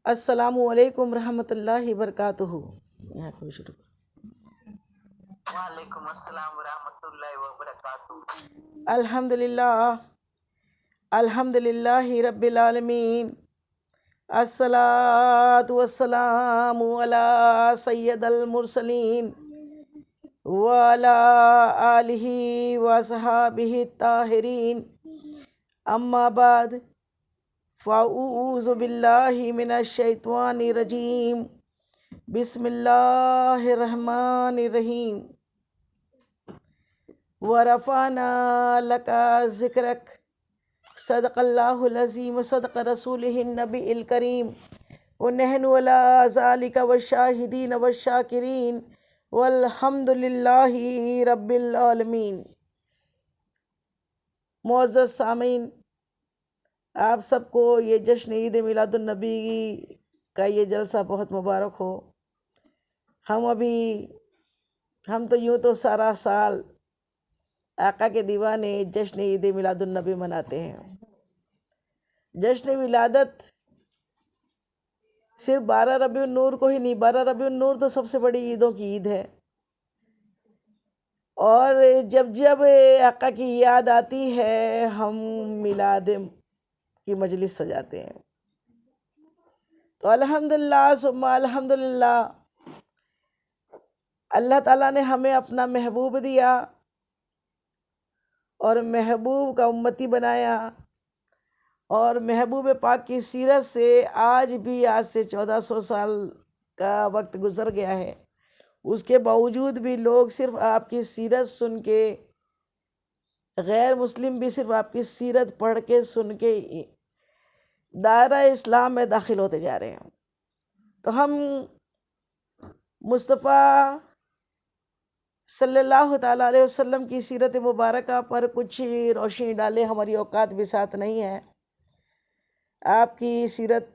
السلام علیکم رحمۃ اللہ وبرکاتہ۔ یہاں کوئی شروع وعلیکم السلام ورحمۃ اللہ وبرکاتہ۔ الحمد للہ رب العالمین، الصلاۃ والسلام علی سید المرسلین وعلی آلہ وصحابہ الطاہرین، اما بعد فاعوذ باللہ من الشیطان الرجیم، بسم اللہ الرحمن الرحیم۔ وَرَفَعْنَا لَكَ ذِكْرَكَ، صدق اللہ العظیم، صدق رسولہ النبی الکریم، وَنَحْنُ عَلَىٰ ذَلِكَ وَالشَّاهِدِينَ وَالشَّاكِرِينَ وَالْحَمْدُ لِلَّهِ رَبِّ العالمین۔ معزز سامعین، آپ سب کو یہ جشن عید میلاد النبی کا یہ جلسہ بہت مبارک ہو۔ ہم تو یوں تو سارا سال آقا کے دیوانے جشن عید میلاد النبی مناتے ہیں۔ جشن ولادت صرف 12 ربیع النور کو ہی نہیں، 12 ربیع النور تو سب سے بڑی عیدوں کی عید ہے، اور جب آقا کی یاد آتی ہے ہم میلاد کی مجلس سجاتے ہیں۔ تو الحمدللہ ثم الحمدللہ، اللہ تعالیٰ نے ہمیں اپنا محبوب دیا اور محبوب کا امتی بنایا، اور محبوب پاک کی سیرت سے آج سے 1400 سال کا وقت گزر گیا ہے، اس کے باوجود بھی لوگ صرف آپ کی سیرت سن کے، غیر مسلم بھی صرف آپ کی سیرت پڑھ کے سن کے دائرہ اسلام میں داخل ہوتے جا رہے ہیں۔ تو ہم مصطفیٰ صلی اللہ تعالیٰ علیہ وسلم کی سیرت مبارکہ پر کچھ روشنی ڈالیں، ہماری اوقات بھی ساتھ نہیں ہے۔ آپ کی سیرت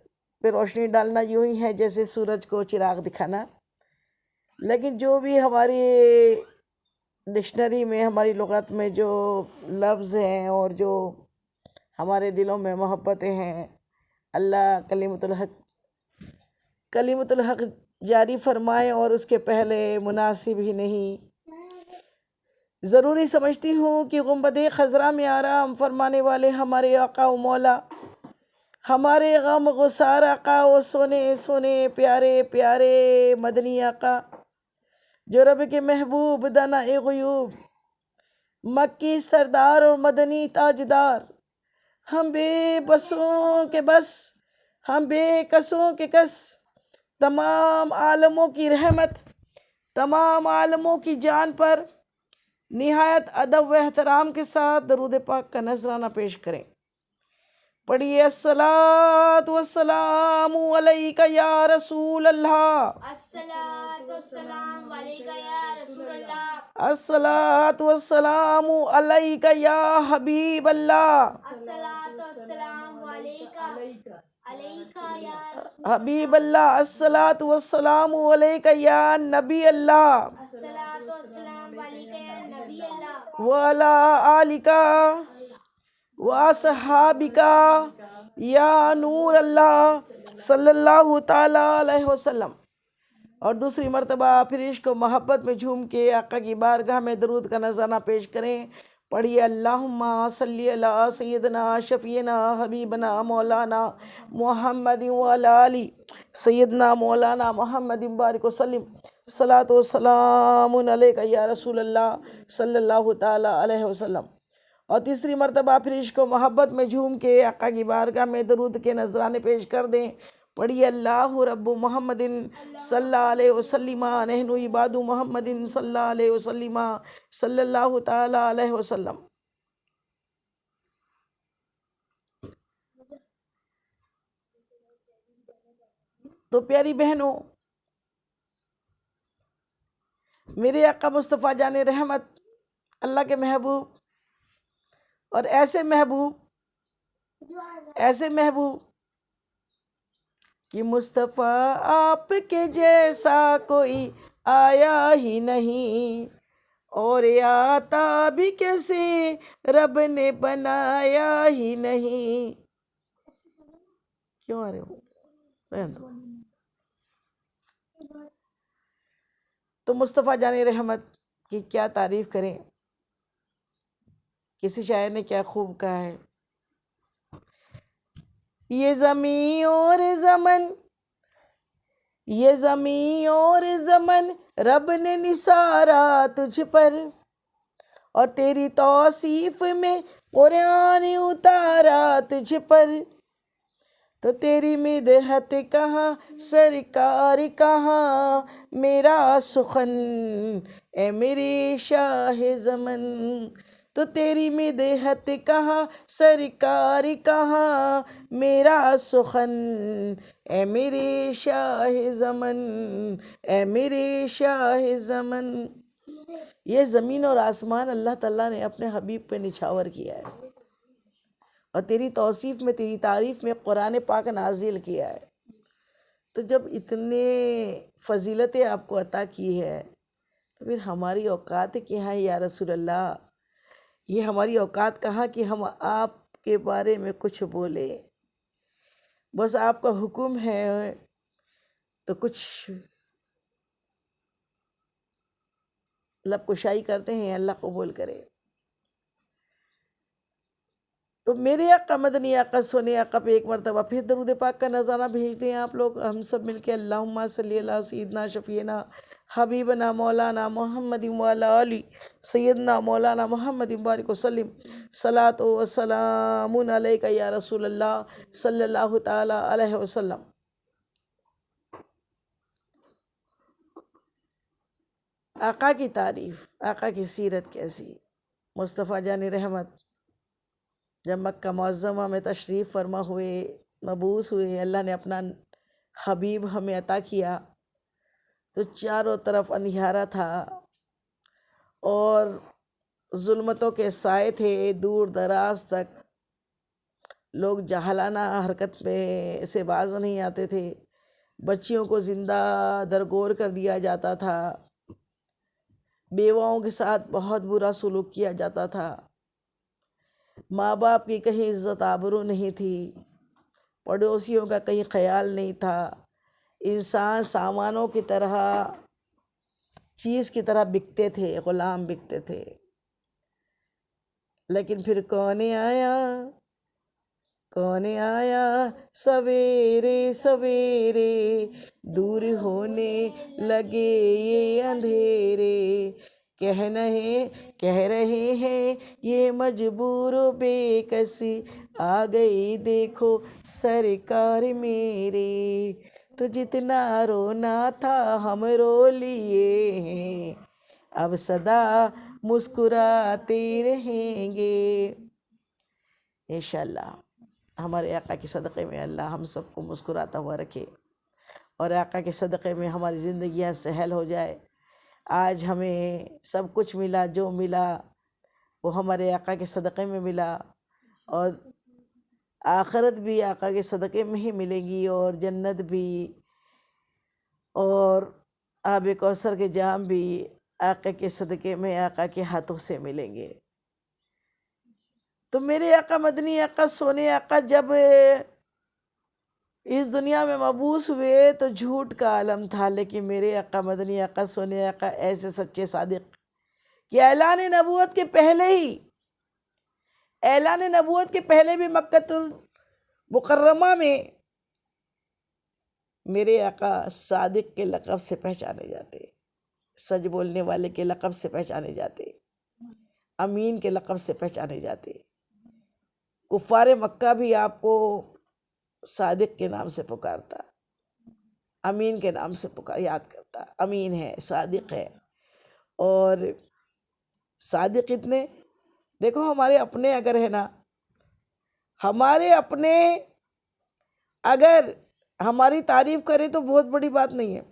پہ روشنی ڈالنا یوں ہی ہے جیسے سورج کو چراغ دکھانا، لیکن جو بھی ہماری ڈکشنری میں، ہماری لغت میں جو لفظ ہیں اور جو ہمارے دلوں میں محبتیں ہیں، اللہ کلمۃ الحق جاری فرمائے، اور اس کے پہلے مناسب ہی نہیں، ضروری سمجھتی ہوں کہ گنبد خضرا میں آرام فرمانے والے ہمارے آقا و مولا، ہمارے غم گسار آقا و سونے سونے پیارے پیارے مدنی آقا، جو رب کے محبوب دانا غیوب، مکی سردار اور مدنی تاجدار، ہم بے بسوں کے بس، ہم بے کسوں کے کس، تمام عالموں کی رحمت، تمام عالموں کی جان پر نہایت ادب و احترام کے ساتھ درود پاک کا نذرانہ پیش کریں۔ پڑھیے الصلاۃ والسلام علیک یا رسول اللہ، الصلاۃ والسلام علیک یا رسول اللہ، الصلاۃ والسلام علیک یا حبیب اللہ، الصلاۃ والسلام علیک یا حبیب اللہ، الصلاۃ والسلام علیک یا نبی اللہ، الصلاۃ والسلام علیک یا نبی اللہ، وعلی آلک وصحابک یا نور اللہ صلی اللہ تعالیٰ علیہ وسلم۔ اور دوسری مرتبہ پھر عشق و محبت میں جھوم کے آقا کی بارگاہ میں درود کا نذرانہ پیش کریں۔ پڑھیے اللہم صلی علی سیدنا شفیعنا حبیبنا مولانا محمد وعلی آلہ سیدنا مولانا محمد بارک وسلم، صلاۃ و سلام علیک یا رسول اللہ صلی اللہ تعالیٰ علیہ وسلم۔ اور تیسری مرتبہ پھر عشق و محبت میں جھوم کے آقا کی بارگاہ میں درود کے نذرانے پیش کر دیں۔ پڑھیے اللہ رب محمد صلی اللہ علیہ وسلم، نحن عباد محمد صلی اللہ علیہ وسلم، صلی اللہ تعالیٰ علیہ وسلم۔ تو پیاری بہنوں، میرے آقا مصطفیٰ جان رحمت، اللہ کے محبوب، اور ایسے محبوب کہ مصطفیٰ آپ کے جیسا کوئی آیا ہی نہیں، اور آتا بھی کیسے رب نے بنایا ہی نہیں۔ کیوں آ رہے ہو؟ رہنے دو۔ تو مصطفیٰ جان رحمت کی کیا تعریف کریں، کسی شاعر نے کیا خوب کہا ہے، یہ زمین اور زمن، یہ زمین اور زمن رب نے نثارا تجھ پر، اور تیری توصیف میں قرآن اتارا تجھ پر، تو تیری مدحت کہاں سرکار کہاں میرا سخن اے میرے شاہ زمن، تو تیری مدحت کہاں سرکار کہاں میرا سخن اے میرے شاہ زمن، اے میرے شاہ زمن۔ یہ زمین اور آسمان اللہ تعالیٰ نے اپنے حبیب پہ نچھاور کیا ہے، اور تیری توصیف میں، تیری تعریف میں قرآن پاک نازل کیا ہے۔ تو جب اتنے فضیلتیں آپ کو عطا کی ہے تو پھر ہماری اوقات کہاں ہے یا رسول اللہ؟ یہ ہماری اوقات کہاں کہ ہم آپ کے بارے میں کچھ بولے؟ بس آپ کا حکم ہے تو کچھ لب کشائی کرتے ہیں، اللہ قبول کرے۔ تو میرے آقا مدنی آقا سونے آقا پہ ایک مرتبہ پھر درود پاک کا نذرانہ بھیج دیں آپ لوگ، ہم سب مل کے اللہم صلی اللہ سیدنا شفیعنا حبیبنا مولانا محمد وعلی آلہ سیدنا مولانا محمد بارک وسلم، صلاۃ و سلام علیک یا رسول اللہ صلی اللہ تعالی علیہ وسلم۔ آقا کی تعریف، آقا کی سیرت کیسی؟ مصطفیٰ جان رحمت جب مکہ معظمہ میں تشریف فرما ہوئے، مبعوث ہوئے، اللہ نے اپنا حبیب ہمیں عطا کیا، تو چاروں طرف اندھیارا تھا اور ظلمتوں کے سائے تھے، دور دراز تک لوگ جاہلانہ حرکت میں سے باز نہیں آتے تھے، بچیوں کو زندہ درگور کر دیا جاتا تھا، بیواؤں کے ساتھ بہت برا سلوک کیا جاتا تھا، ماں باپ کی کہیں عزت آبرو نہیں تھی، پڑوسیوں کا کہیں خیال نہیں تھا، انسان سامانوں کی طرح، چیز کی طرح بکتے تھے، غلام بکتے تھے۔ لیکن پھر کون آیا سویرے سویرے، دور ہونے لگے یہ اندھیرے، کہہ رہے ہیں یہ مجبور و بے کسی، آ گئی دیکھو سرکار میرے، تو جتنا رونا تھا ہم رو لیے ہیں، اب سدا مسکراتے رہیں گے۔ انشاءاللہ ہمارے آقا کے صدقے میں اللہ ہم سب کو مسکراتا ہوا رکھے، اور آقا کے صدقے میں ہماری زندگیاں سہل ہو جائے۔ آج ہمیں سب کچھ ملا، جو ملا وہ ہمارے آقا کے صدقے میں ملا، اور آخرت بھی آقا کے صدقے میں ہی ملے گی، اور جنت بھی، اور آب کوثر کے جام بھی آقا کے صدقے میں، آقا کے ہاتھوں سے ملیں گے۔ تو میرے آقا مدنی آقا سونے آقا جب اس دنیا میں مبعوث ہوئے تو جھوٹ کا عالم تھا، لیکن میرے آقا مدنی آقا سونے آقا ایسے سچے صادق کہ اعلان نبوت کے پہلے بھی مکہ المکرمہ میں میرے آقا صادق کے لقب سے پہچانے جاتے، سچ بولنے والے کے لقب سے پہچانے جاتے، امین کے لقب سے پہچانے جاتے۔ کفار مکہ بھی آپ کو صادق کے نام سے پکارتا، امین کے نام سے یاد کرتا، امین ہے، صادق ہے۔ اور صادق اتنے، دیکھو ہمارے اپنے اگر ہے نا، ہمارے اپنے اگر ہماری تعریف کریں تو بہت بڑی بات نہیں ہے،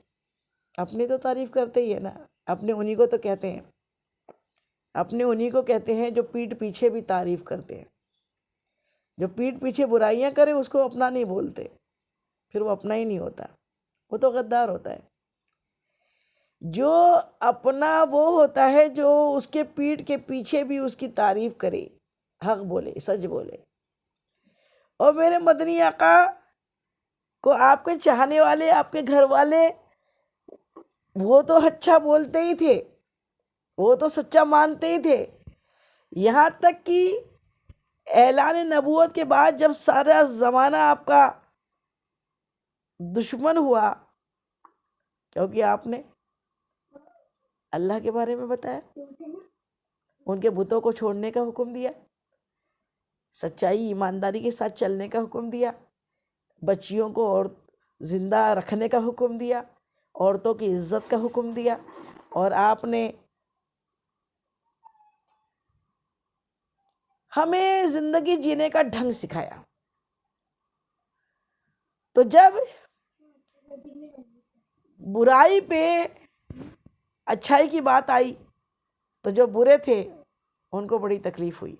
اپنی تو تعریف کرتے ہی ہے نا، اپنے انہی کو تو کہتے ہیں، اپنے انہی کو کہتے ہیں جو پیٹھ پیچھے بھی تعریف کرتے ہیں۔ جو پیٹھ پیچھے برائیاں کرے اس کو اپنا نہیں بولتے، پھر وہ اپنا ہی نہیں ہوتا، وہ تو غدار ہوتا ہے۔ جو اپنا وہ ہوتا ہے جو اس کے پیٹھ کے پیچھے بھی اس کی تعریف کرے، حق بولے، سچ بولے۔ اور میرے مدنی آقا کو آپ کے چاہنے والے، آپ کے گھر والے، وہ تو اچھا بولتے ہی تھے، وہ تو سچا مانتے ہی تھے، یہاں تک کہ اعلان نبوت کے بعد جب سارا زمانہ آپ کا دشمن ہوا، کیونکہ آپ نے اللہ کے بارے میں بتایا، ان کے بتوں کو چھوڑنے کا حکم دیا، سچائی ایمانداری کے ساتھ چلنے کا حکم دیا، بچیوں کو اور زندہ رکھنے کا حکم دیا، عورتوں کی عزت کا حکم دیا، اور آپ نے ہمیں زندگی جینے کا ڈھنگ سکھایا۔ تو جب برائی پہ اچھائی کی بات آئی تو جو برے تھے ان کو بڑی تکلیف ہوئی،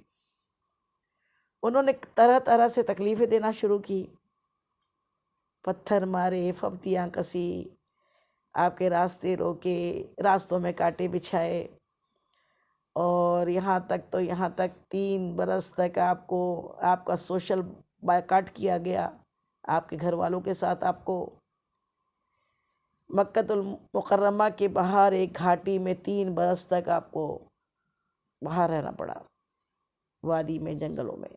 انہوں نے طرح طرح سے تکلیفیں دینا شروع کی، پتھر مارے، پھبتیاں کسی، آپ کے راستے روکے، راستوں میں کانٹے بچھائے، اور یہاں تک 3 برس تک آپ کا سوشل بائیکاٹ کیا گیا، آپ کے گھر والوں کے ساتھ آپ کو مکۃ المکرمہ کے باہر ایک گھاٹی میں 3 برس تک آپ کو باہر رہنا پڑا، وادی میں، جنگلوں میں،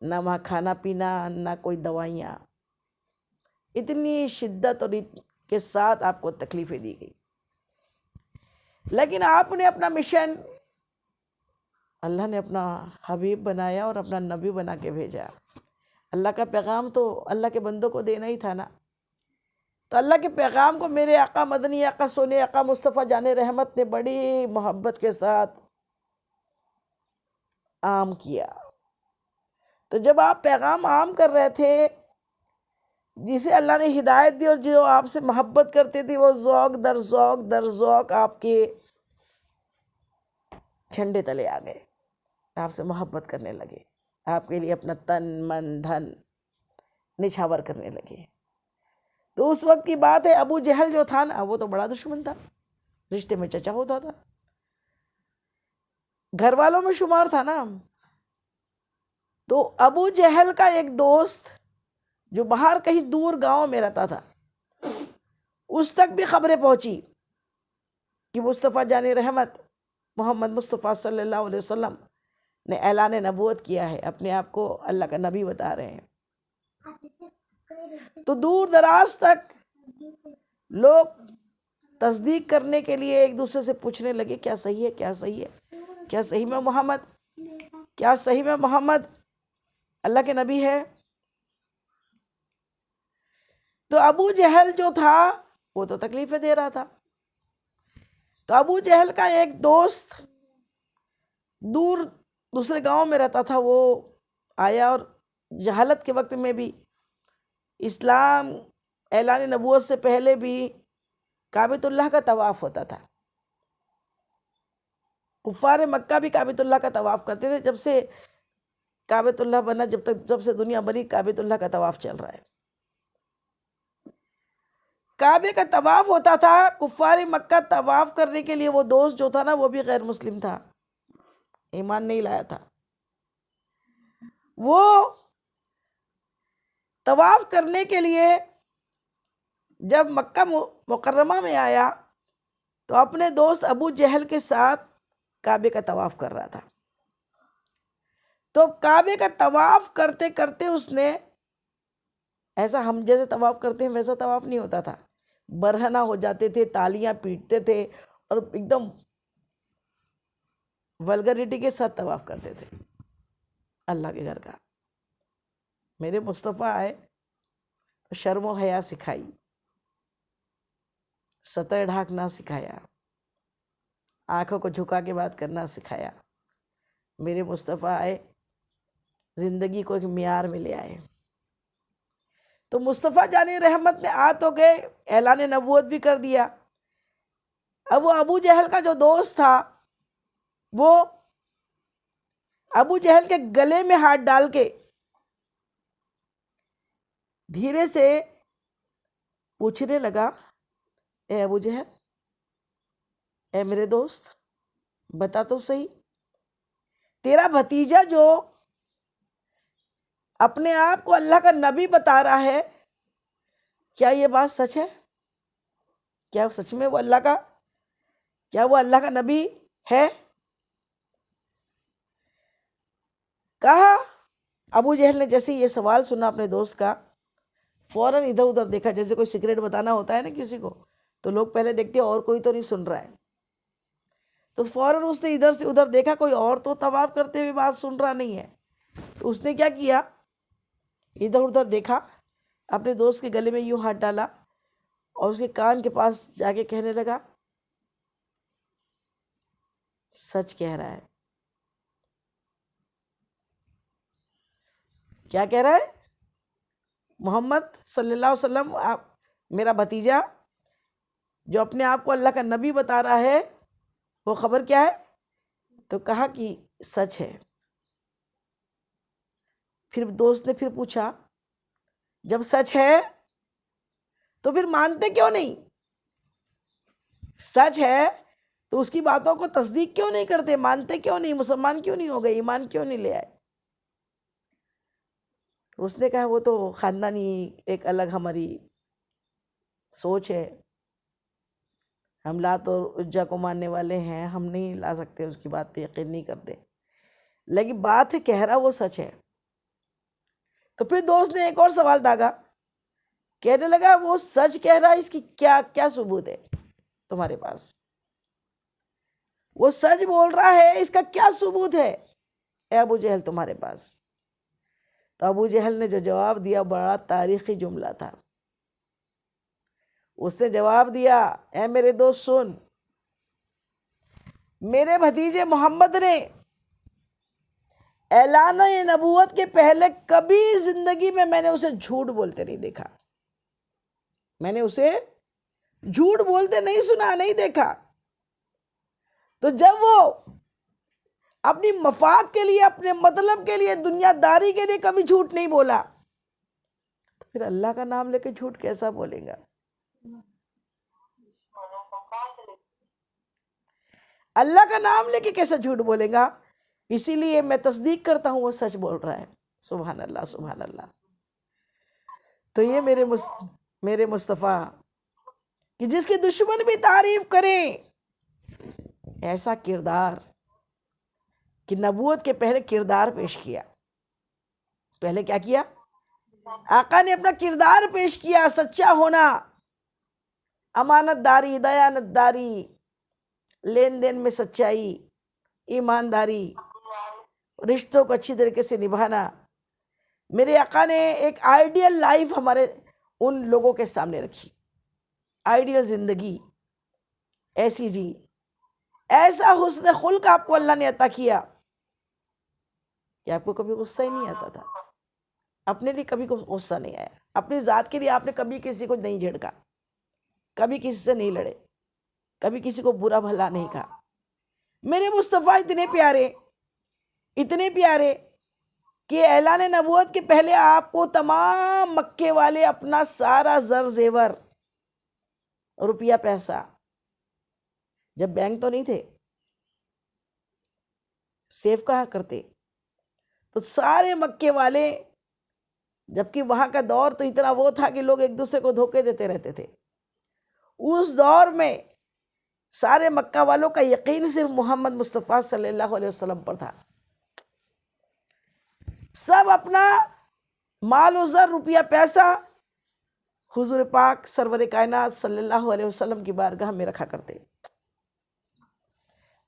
نہ وہاں کھانا پینا، نہ کوئی دوائیاں، اتنی شدت اور کے ساتھ آپ کو تکلیفیں دی گئی، لیکن آپ نے اپنا مشن، اللہ نے اپنا حبیب بنایا اور اپنا نبی بنا کے بھیجا۔ اللہ کا پیغام تو اللہ کے بندوں کو دینا ہی تھا نا، تو اللہ کے پیغام کو میرے آقا مدنی آقا سونے آقا مصطفیٰ جان رحمت نے بڑی محبت کے ساتھ عام کیا۔ تو جب آپ پیغام عام کر رہے تھے، جسے اللہ نے ہدایت دی اور جو آپ سے محبت کرتے تھے، وہ ذوق در ذوق آپ کے جھنڈے تلے آ گئے، آپ سے محبت کرنے لگے، آپ کے لیے اپنا تن من دھن نچھاور کرنے لگے۔ تو اس وقت کی بات ہے، ابو جہل جو تھا نا، وہ تو بڑا دشمن تھا، رشتے میں چچا ہوتا تھا، گھر والوں میں شمار تھا نا۔ تو ابو جہل کا ایک دوست جو باہر کہیں دور گاؤں میں رہتا تھا، اس تک بھی خبریں پہنچی کہ مصطفیٰ جان رحمت محمد مصطفیٰ صلی اللہ علیہ وسلم نے اعلان نبوت کیا ہے، اپنے آپ کو اللہ کا نبی بتا رہے ہیں۔ تو دور دراز تک لوگ تصدیق کرنے کے لیے ایک دوسرے سے پوچھنے لگے، کیا صحیح ہے، کیا صحیح ہے، کیا صحیح میں محمد، کیا صحیح میں محمد اللہ کے نبی ہے؟ تو ابو جہل جو تھا وہ تو تکلیفیں دے رہا تھا۔ تو ابو جہل کا ایک دوست دور دوسرے گاؤں میں رہتا تھا، وہ آیا، اور جہالت کے وقت میں بھی، اسلام اعلان نبوت سے پہلے بھی کعبۃ اللہ کا طواف ہوتا تھا، کفار مکہ بھی کعبۃ اللہ کا طواف کرتے تھے، جب سے کعبۃ اللہ بنا، جب سے دنیا بنی، کعبۃ اللہ کا طواف چل رہا ہے، کعبے کا طواف ہوتا تھا۔ کفار مکہ طواف کرنے کے لیے وہ دوست جو تھا نا، وہ بھی غیر مسلم تھا، ایمان نہیں لایا تھا، وہ طواف کرنے کے لیے جب مکہ مکرمہ میں آیا تو اپنے دوست ابو جہل کے ساتھ کعبے کا طواف کر رہا تھا۔ تو کعبے کا طواف کرتے کرتے اس نے ایسا، ہم جیسے طواف کرتے ہیں ویسا طواف نہیں ہوتا تھا، برہنہ ہو جاتے تھے، تالیاں پیٹتے تھے، اور ایک دم ولگرٹی کے ساتھ طواف کرتے تھے اللہ کے گھر کا۔ میرے مصطفیٰ آئے تو شرم و حیا سکھائی، سطر ڈھانکنا سکھایا، آنکھوں کو جھکا کے بات کرنا سکھایا۔ میرے مصطفیٰ آئے، زندگی کو ایک معیار میں لے آئے۔ تو مصطفیٰ جان رحمت نے آ تو گئے، اعلان نبوت بھی کر دیا۔ اب وہ ابو جہل کا جو دوست تھا، وہ ابو جہل کے گلے میں ہاتھ ڈال کے دھیرے سے پوچھنے لگا، اے ابو جہل، اے میرے دوست، بتا تو صحیح، تیرا بھتیجا جو اپنے آپ کو اللہ کا نبی بتا رہا ہے، کیا یہ بات سچ ہے؟ کیا سچ میں وہ اللہ کا نبی ہے؟ کہا ابو جہل نے جیسے یہ سوال سنا اپنے دوست کا، فوراً ادھر ادھر دیکھا، جیسے کوئی سیکریٹ بتانا ہوتا ہے نا کسی کو، تو لوگ پہلے دیکھتے ہیں اور کوئی تو نہیں سن رہا ہے، تو فوراً اس نے ادھر سے ادھر دیکھا، کوئی اور تو طواف کرتے ہوئے بات سن رہا نہیں ہے، تو اس نے کیا کیا، ادھر ادھر دیکھا، اپنے دوست کے گلے میں یوں ہاتھ ڈالا اور اس کے کان کے پاس جا کے کہنے لگا، سچ کہہ رہا ہے۔ کیا کہہ رہا ہے؟ محمد صلی اللہ علیہ وسلم، آپ میرا بھتیجا جو اپنے آپ کو اللہ کا نبی بتا رہا ہے، وہ خبر کیا ہے؟ تو کہا کہ سچ ہے۔ پھر دوست نے پھر پوچھا، جب سچ ہے تو پھر مانتے کیوں نہیں؟ سچ ہے تو اس کی باتوں کو تصدیق کیوں نہیں کرتے؟ مانتے کیوں نہیں؟ مسلمان کیوں نہیں ہو گئے؟ ایمان کیوں نہیں لے آئے؟ اس نے کہا وہ تو خاندانی ایک الگ ہماری سوچ ہے، ہم لات اور عزا کو ماننے والے ہیں، ہم نہیں لا سکتے، اس کی بات پہ یقین نہیں کرتے، لیکن بات ہے کہہ رہا وہ سچ ہے۔ تو پھر دوست نے ایک اور سوال داغا، کہنے لگا وہ سچ کہہ رہا ہے، اس کی کیا ثبوت ہے تمہارے پاس؟ وہ سچ بول رہا ہے، اس کا کیا ثبوت ہے اے ابو جہل تمہارے پاس؟ تو ابو جہل نے جو جواب دیا بڑا تاریخی جملہ تھا۔ اس نے جواب دیا، اے میرے دوست سن، میرے بھتیجے محمد نے اعلان نبوت کے پہلے کبھی زندگی میں نے اسے جھوٹ بولتے نہیں دیکھا، میں نے اسے جھوٹ بولتے نہیں سنا، نہیں دیکھا۔ تو جب وہ اپنی مفاد کے لیے، اپنے مطلب کے لیے، دنیا داری کے لیے کبھی جھوٹ نہیں بولا، تو پھر اللہ کا نام لے کے جھوٹ کیسا بولے گا؟ اللہ کا نام لے کے کیسا جھوٹ بولے گا؟ اسی لیے میں تصدیق کرتا ہوں وہ سچ بول رہا ہے۔ سبحان اللہ، سبحان اللہ۔ تو یہ میرے مصطفیٰ کہ جس کی دشمن بھی تعریف کریں، ایسا کردار کہ نبوت کے پہلے کردار پیش کیا۔ پہلے کیا کیا؟ آقا نے اپنا کردار پیش کیا، سچا ہونا، امانت داری، دیانت داری، لین دین میں سچائی، ایمانداری، رشتوں کو اچھی طریقے سے نبھانا۔ میرے آقا نے ایک آئیڈیل لائف ہمارے ان لوگوں کے سامنے رکھی، آئیڈیل زندگی ایسی جی، ایسا حسن خلق آپ کو اللہ نے عطا کیا کہ آپ کو کبھی غصہ ہی نہیں آتا تھا، اپنے لیے کبھی غصہ نہیں آیا، اپنی ذات کے لیے آپ نے کبھی کسی کو نہیں جھڑکا، کبھی کسی سے نہیں لڑے، کبھی کسی کو برا بھلا نہیں کہا۔ میرے مصطفیٰ اتنے پیارے کہ اعلان نبوت کے پہلے آپ کو تمام مکے والے اپنا سارا زر زیور، روپیہ پیسہ، جب بینک تو نہیں تھے، سیو کہاں کرتے، تو سارے مکے والے، جبکہ وہاں کا دور تو اتنا وہ تھا کہ لوگ ایک دوسرے کو دھوکے دیتے رہتے تھے، اس دور میں سارے مکہ والوں کا یقین صرف محمد مصطفیٰ صلی اللہ علیہ وسلم پر تھا۔ سب اپنا مال و زر، روپیہ پیسہ حضور پاک سرور کائنات صلی اللہ علیہ وسلم کی بارگاہ میں رکھا کرتے۔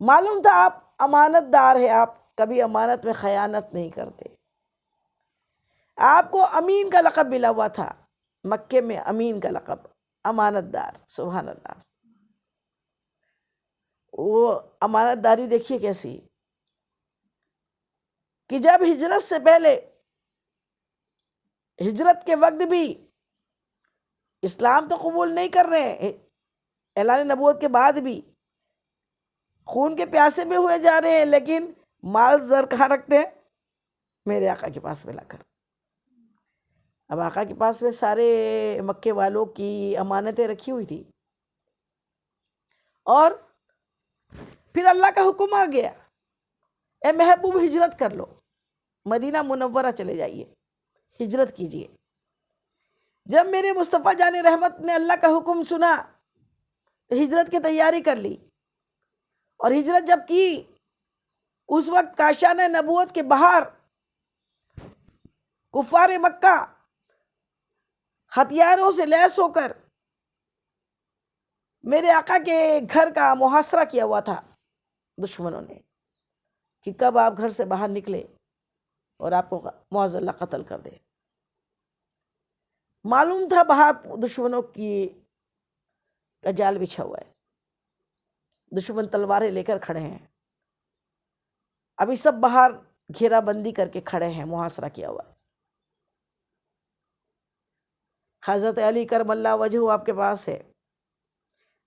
معلوم تھا آپ امانت دار ہیں، آپ کبھی امانت میں خیانت نہیں کرتے۔ آپ کو امین کا لقب ملا ہوا تھا، مکے میں امین کا لقب، امانت دار۔ سبحان اللہ۔ وہ امانت داری دیکھیے کیسی کہ جب ہجرت سے پہلے، ہجرت کے وقت بھی اسلام تو قبول نہیں کر رہے ہیں، اعلان نبوت کے بعد بھی خون کے پیاسے بھی ہوئے جا رہے ہیں، لیکن مال زر کہاں رکھتے ہیں؟ میرے آقا کے پاس میں لا کر۔ اب آقا کے پاس میں سارے مکے والوں کی امانتیں رکھی ہوئی تھی، اور پھر اللہ کا حکم آ گیا، اے محبوب ہجرت کر لو، مدینہ منورہ چلے جائیے۔ ہجرت کیجیے۔ جب میرے مصطفیٰ جان رحمت نے اللہ کا حکم سنا تو ہجرت کی تیاری کر لی، اور ہجرت جب کی اس وقت کاشان نبوت کے باہر کفار مکہ ہتھیاروں سے لیس ہو کر میرے آقا کے گھر کا محاصرہ کیا ہوا تھا دشمنوں نے، کہ کب آپ گھر سے باہر نکلے اور آپ کو معاذ اللہ قتل کر دے۔ معلوم تھا باہر دشمنوں کی کا جال بچھا ہوا ہے، دشمن تلواریں لے کر کھڑے ہیں، ابھی سب باہر گھیرا بندی کر کے کھڑے ہیں، محاصرہ کیا ہوا ہے۔ حضرت علی کرم اللہ وجہ آپ کے پاس ہے،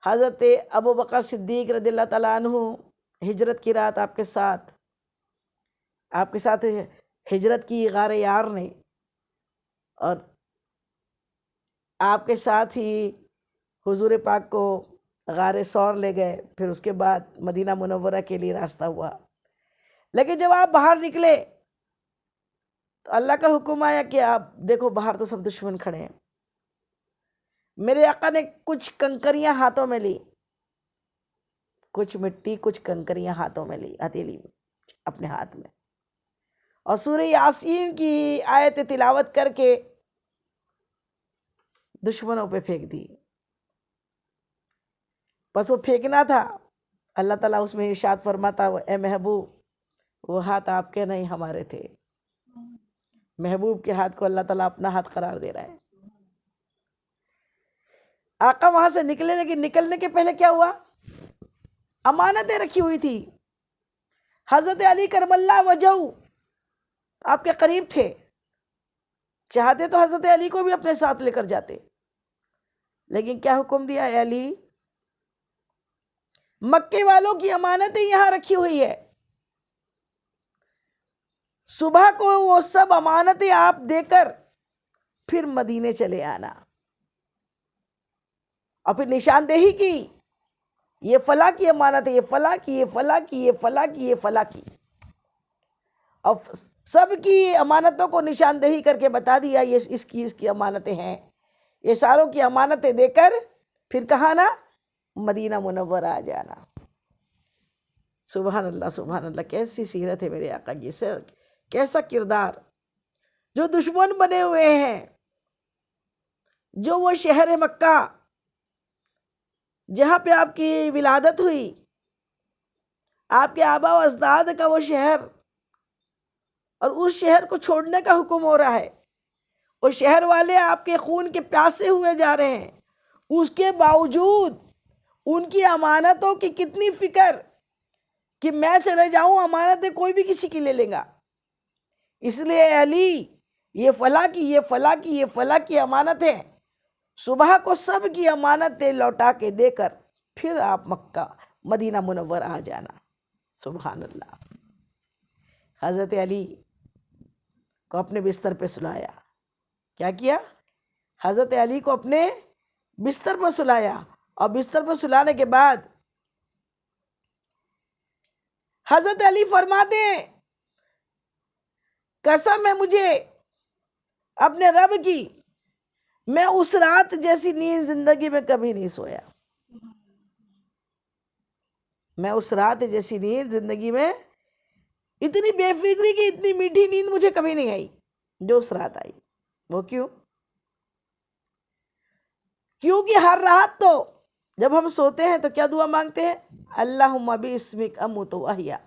حضرت ابو بکر صدیق رضی اللہ تعالیٰ عنہ ہجرت کی رات آپ کے ساتھ ہجرت کی غار یار نے، اور آپ کے ساتھ ہی حضور پاک کو غار ثور لے گئے، پھر اس کے بعد مدینہ منورہ کے لیے راستہ ہوا۔ لیکن جب آپ باہر نکلے تو اللہ کا حکم آیا کہ آپ دیکھو باہر تو سب دشمن کھڑے ہیں۔ میرے آقا نے کچھ کنکریاں ہاتھوں میں لی، کچھ مٹی کچھ کنکریاں ہاتھوں میں لی، ہتھیلی میں اپنے ہاتھ میں، اور سورہ یاسین کی آیت تلاوت کر کے دشمنوں پہ پھینک دی۔ بس وہ پھینکنا تھا، اللہ تعالیٰ اس میں ارشاد فرماتا اے محبوب وہ ہاتھ آپ کے نہیں ہمارے تھے۔ محبوب کے ہاتھ کو اللہ تعالیٰ اپنا ہاتھ قرار دے رہا ہے۔ آقا وہاں سے نکلے، لیکن نکلنے کے پہلے کیا ہوا؟ امانتیں رکھی ہوئی تھی۔ حضرت علی کرم اللہ وجہ آپ کے قریب تھے، چاہتے تو حضرت علی کو بھی اپنے ساتھ لے کر جاتے، لیکن کیا حکم دیا؟ اے علی، مکے والوں کی امانتیں یہاں رکھی ہوئی ہے، صبح کو وہ سب امانتیں آپ دے کر پھر مدینے چلے آنا، اور پھر نشاندہی کی، یہ فلاں کی امانت ہے، یہ فلاں کی، یہ فلاں کی، یہ فلاں کی، یہ فلاں کی، اور سب کی امانتوں کو نشاندہی کر کے بتا دیا یہ اس کی امانتیں ہیں۔ یہ ساروں کی امانتیں دے کر پھر کہاں نا؟ مدینہ منورہ آ جانا۔ سبحان اللہ سبحان اللہ، کیسی سیرت ہے میرے آقا کی، کیسا کردار۔ جو دشمن بنے ہوئے ہیں، جو وہ شہر مکہ جہاں پہ آپ کی ولادت ہوئی، آپ کے آبا و اجداد کا وہ شہر، اور اس شہر کو چھوڑنے کا حکم ہو رہا ہے، وہ شہر والے آپ کے خون کے پیاسے ہوئے جا رہے ہیں، اس کے باوجود ان کی امانتوں کی کتنی فکر کہ میں چلے جاؤں امانتیں کوئی بھی کسی کی لے لے گا، اس لیے اے علی یہ فلاں کی، یہ فلاں کی، یہ فلاں کی امانت ہے، صبح کو سب کی امانتیں لوٹا کے دے کر پھر آپ مکہ مدینہ منور آ جانا۔ سبحان اللہ۔ حضرت علی کو اپنے بستر پہ سلایا، کیا کیا؟ حضرت علی کو اپنے بستر پر سلایا، اور بستر پر سلانے کے بعد حضرت علی فرماتے ہیں قسم ہے مجھے اپنے رب کی، میں اس رات جیسی نیند زندگی میں کبھی نہیں سویا، میں اس رات جیسی نیند زندگی میں، اتنی بے فکری کی اتنی میٹھی نیند مجھے کبھی نہیں آئی جو اس رات آئی۔ وہ کیونکہ ہر رات تو جب ہم سوتے ہیں تو کیا دعا مانگتے ہیں؟ اللہم باسمک اموت و احیا،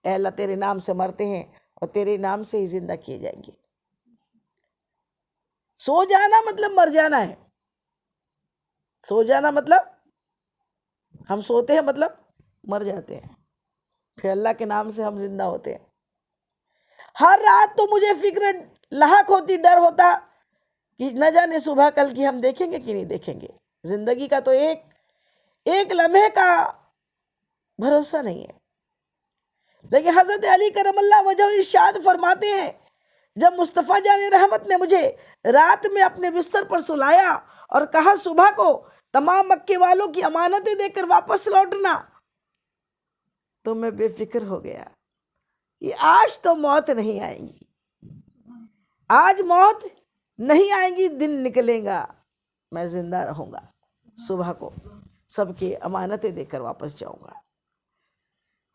اے اللہ تیرے نام سے مرتے ہیں اور تیرے نام سے ہی زندہ کیے جائیں گے۔ سو جانا مطلب مر جانا ہے، سو جانا مطلب ہم سوتے ہیں مطلب مر جاتے ہیں، پھر اللہ کے نام سے ہم زندہ ہوتے ہیں۔ ہر رات تو مجھے فکر لاحق ہوتی، ڈر ہوتا کہ نہ جانے صبح کل کی ہم دیکھیں گے کہ نہیں دیکھیں گے۔ زندگی کا تو ایک لمحے کا بھروسہ نہیں ہے، لیکن حضرت علی کرم اللہ وجہ ارشاد فرماتے ہیں جب مصطفیٰ جان رحمت نے مجھے رات میں اپنے بستر پر سلایا اور کہا صبح کو تمام مکے والوں کی امانتیں دے کر واپس لوٹنا، تو میں بے فکر ہو گیا کہ آج تو موت نہیں آئے گی، آج موت نہیں آئے گی، دن نکلے گا، میں زندہ رہوں گا، صبح کو سب کی امانتیں دے کر واپس جاؤں گا۔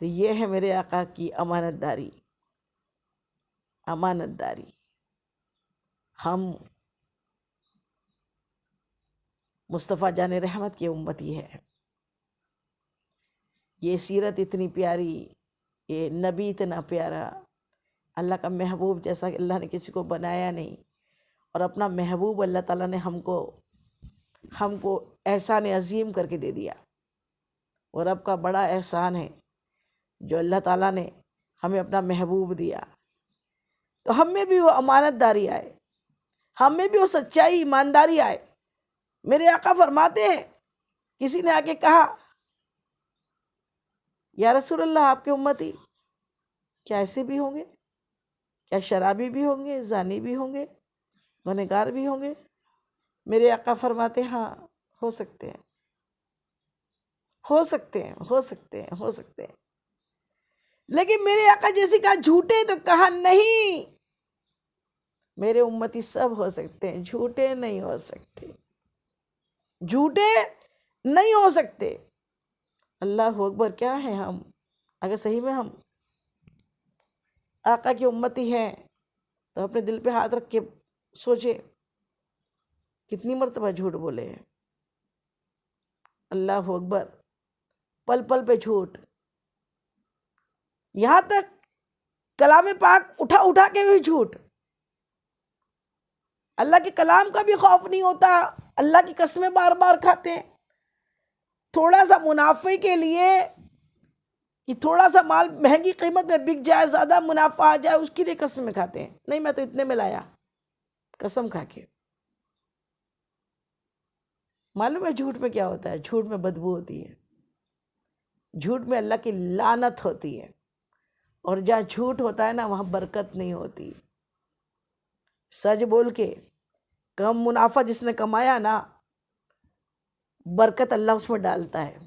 تو یہ ہے میرے آقا کی امانت داری۔ امانت داری ہم مصطفیٰ جان رحمت کی امتی ہے۔ یہ سیرت اتنی پیاری، یہ نبی اتنا پیارا، اللہ کا محبوب جیسا کہ اللہ نے کسی کو بنایا نہیں، اور اپنا محبوب اللہ تعالیٰ نے ہم کو احسان عظیم کر کے دے دیا۔ اور رب کا بڑا احسان ہے جو اللہ تعالیٰ نے ہمیں اپنا محبوب دیا۔ تو ہم میں بھی وہ امانت داری آئے، ہم میں بھی وہ سچائی ایمانداری آئے۔ میرے آقا فرماتے ہیں، کسی نے آ کے کہا یا رسول اللہ آپ کے امتی کیا ایسے بھی ہوں گے؟ کیا شرابی بھی ہوں گے، زانی بھی ہوں گے، گنہگار بھی ہوں گے؟ میرے آقا فرماتے ہاں ہو سکتے ہیں، ہو سکتے ہیں، ہو سکتے ہیں، ہو سکتے ہیں۔ لیکن میرے آقا جیسے کہا جھوٹے، تو کہا نہیں، میرے امتی سب ہو سکتے ہیں، جھوٹے نہیں ہو سکتے، جھوٹے نہیں ہو سکتے۔ اللہ اکبر، کیا ہے ہم؟ اگر صحیح میں ہم آقا کی امتی ہیں تو اپنے دل پہ ہاتھ رکھ کے سوچے کتنی مرتبہ جھوٹ بولے ہیں۔ اللہ اکبر، پل پل پہ جھوٹ، یہاں تک کلام پاک اٹھا اٹھا کے بھی جھوٹ۔ اللہ کے کلام کا بھی خوف نہیں ہوتا، اللہ کی قسمیں بار بار کھاتے ہیں، تھوڑا سا منافع کے لیے کہ تھوڑا سا مال مہنگی قیمت میں بک جائے، زیادہ منافع آ جائے، اس کے لیے قسمیں کھاتے ہیں۔ نہیں، میں تو اتنے میں لایا، قسم کھا کے۔ معلوم ہے جھوٹ میں کیا ہوتا ہے؟ جھوٹ میں بدبو ہوتی ہے، جھوٹ میں اللہ کی لعنت ہوتی ہے، اور جہاں جھوٹ ہوتا ہے نا وہاں برکت نہیں ہوتی۔ سچ بول کے کم منافع جس نے کمایا نا، برکت اللہ اس میں ڈالتا ہے،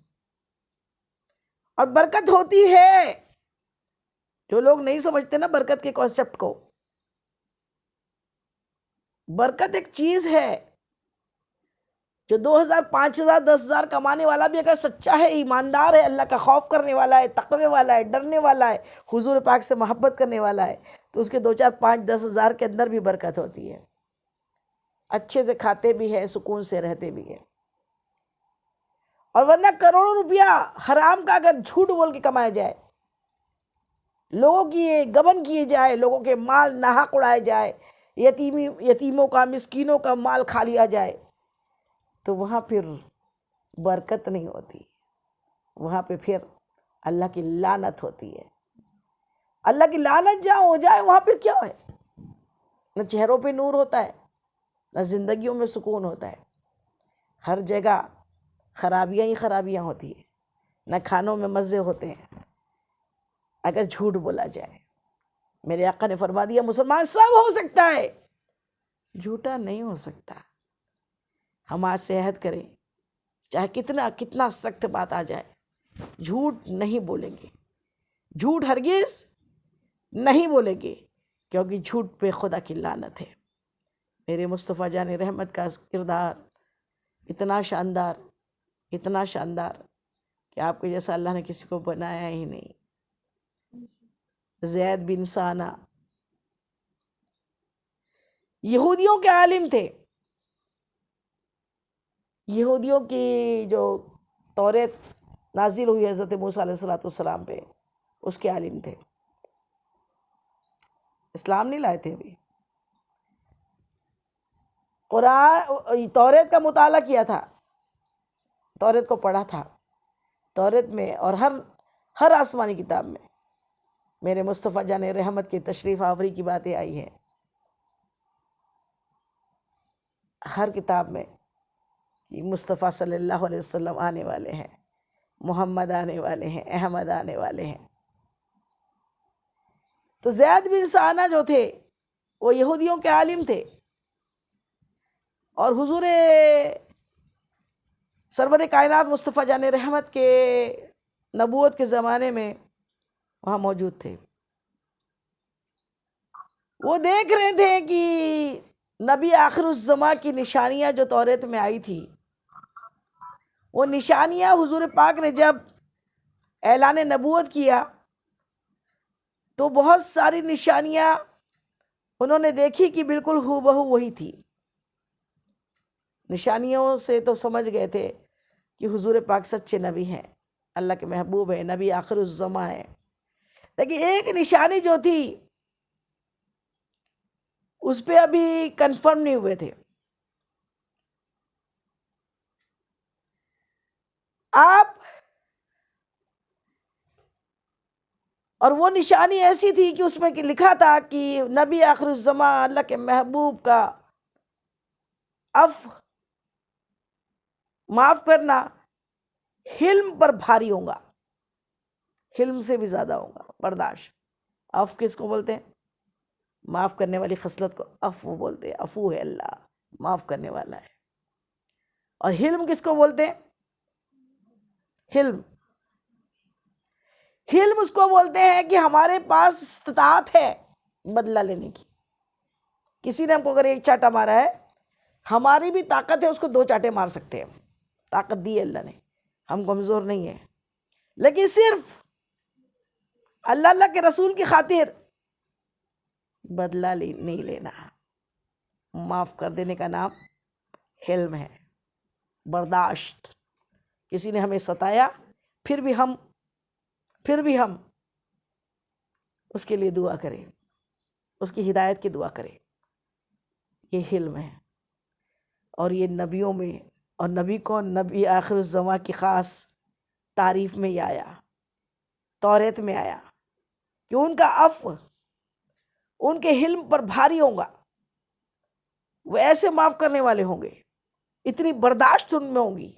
اور برکت ہوتی ہے۔ جو لوگ نہیں سمجھتے نا برکت کے کانسیپٹ کو، برکت ایک چیز ہے جو 2000 5000 10,000 کمانے والا بھی اگر سچا ہے، ایماندار ہے، اللہ کا خوف کرنے والا ہے، تقوی والا ہے، ڈرنے والا ہے، حضور پاک سے محبت کرنے والا ہے، تو اس کے 2 4 5 10 ہزار کے اندر بھی برکت ہوتی ہے۔ اچھے سے کھاتے بھی ہیں، سکون سے رہتے بھی ہیں۔ اور ورنہ کروڑوں روپیہ حرام کا اگر جھوٹ بول کے کمایا جائے، لوگوں کی گبن کیے جائے، لوگوں کے مال ناحق اڑائے جائے، یتیموں کا، مسکینوں کا مال کھا لیا جائے، تو وہاں پھر برکت نہیں ہوتی، وہاں پہ پھر اللہ کی لعنت ہوتی ہے۔ اللہ کی لعنت جہاں ہو جائے وہاں پھر کیا ہے؟ نہ چہروں پہ نور ہوتا ہے، نہ زندگیوں میں سکون ہوتا ہے، ہر جگہ خرابیاں ہی خرابیاں ہوتی ہیں، نہ کھانوں میں مزے ہوتے ہیں اگر جھوٹ بولا جائے۔ میرے آقا نے فرما دیا مسلمان سب ہو سکتا ہے، جھوٹا نہیں ہو سکتا۔ ہم آج سے عہد کریں، چاہے کتنا سخت بات آ جائے، جھوٹ نہیں بولیں گے، جھوٹ ہرگز نہیں بولیں گے، کیونکہ جھوٹ پہ خدا کی لعنت ہے۔ میرے مصطفیٰ جان رحمت کا کردار اتنا شاندار، اتنا شاندار کہ آپ کے جیسا اللہ نے کسی کو بنایا ہی نہیں۔ زید بن ثانہ یہودیوں کے عالم تھے، یہودیوں کی جو توریت نازل ہوئی حضرت موسیٰ علیہ السلام پہ، اس کے عالم تھے، اسلام نہیں لائے تھے ابھی۔ قرآن توریت کا مطالعہ کیا تھا، توریت کو پڑھا تھا، توریت میں اور ہر آسمانی کتاب میں میرے مصطفیٰ جان رحمت کی تشریف آوری کی باتیں آئی ہیں، ہر کتاب میں کہ مصطفیٰ صلی اللہ علیہ وسلم آنے والے ہیں، محمد آنے والے ہیں، احمد آنے والے ہیں۔ تو زید بن ثانہ جو تھے وہ یہودیوں کے عالم تھے، اور حضور سرور کائنات مصطفیٰ جان رحمت کے نبوت کے زمانے میں وہاں موجود تھے۔ وہ دیکھ رہے تھے کہ نبی آخر الزماں کی نشانیاں جو توریت میں آئی تھی، وہ نشانیاں حضور پاک نے جب اعلان نبوت کیا تو بہت ساری نشانیاں انہوں نے دیکھی کہ بالکل ہو بہو وہی تھی۔ نشانیوں سے تو سمجھ گئے تھے کہ حضور پاک سچے نبی ہیں، اللہ کے محبوب ہیں، نبی آخر الزماں ہیں۔ لیکن ایک نشانی جو تھی اس پہ ابھی کنفرم نہیں ہوئے تھے۔ آپ اور وہ نشانی ایسی تھی کہ اس میں لکھا تھا کہ نبی آخر الزماں اللہ کے محبوب کا معاف کرنا حلم پر بھاری ہوگا، حلم سے بھی زیادہ ہوگا برداشت۔ عفو کس کو بولتے ہیں؟ معاف کرنے والی خصلت کو عفو بولتے ہیں، عفو ہے اللہ، معاف کرنے والا ہے۔ اور حلم کس کو بولتے ہیں؟ حلم اس کو بولتے ہیں کہ ہمارے پاس استطاعت ہے بدلہ لینے کی۔ کسی نے ہم کو اگر ایک چاٹا مارا ہے، ہماری بھی طاقت ہے اس کو 2 چاٹے مار سکتے ہیں، طاقت دی ہے اللہ نے، ہم کمزور نہیں ہیں۔ لیکن صرف اللہ کے رسول کی خاطر بدلہ نہیں لینا۔ معاف کر دینے کا نام حلم ہے، برداشت۔ کسی نے ہمیں ستایا، پھر بھی ہم اس کے لیے دعا کریں، اس کی ہدایت کی دعا کریں، یہ حلم ہے۔ اور یہ نبیوں میں، اور نبی کون؟ نبی آخر الزماں کی خاص تعریف میں یہ آیا، توریت میں آیا کہ ان کا عفو ان کے حلم پر بھاری ہوگا، وہ ایسے معاف کرنے والے ہوں گے، اتنی برداشت ان میں ہوگی۔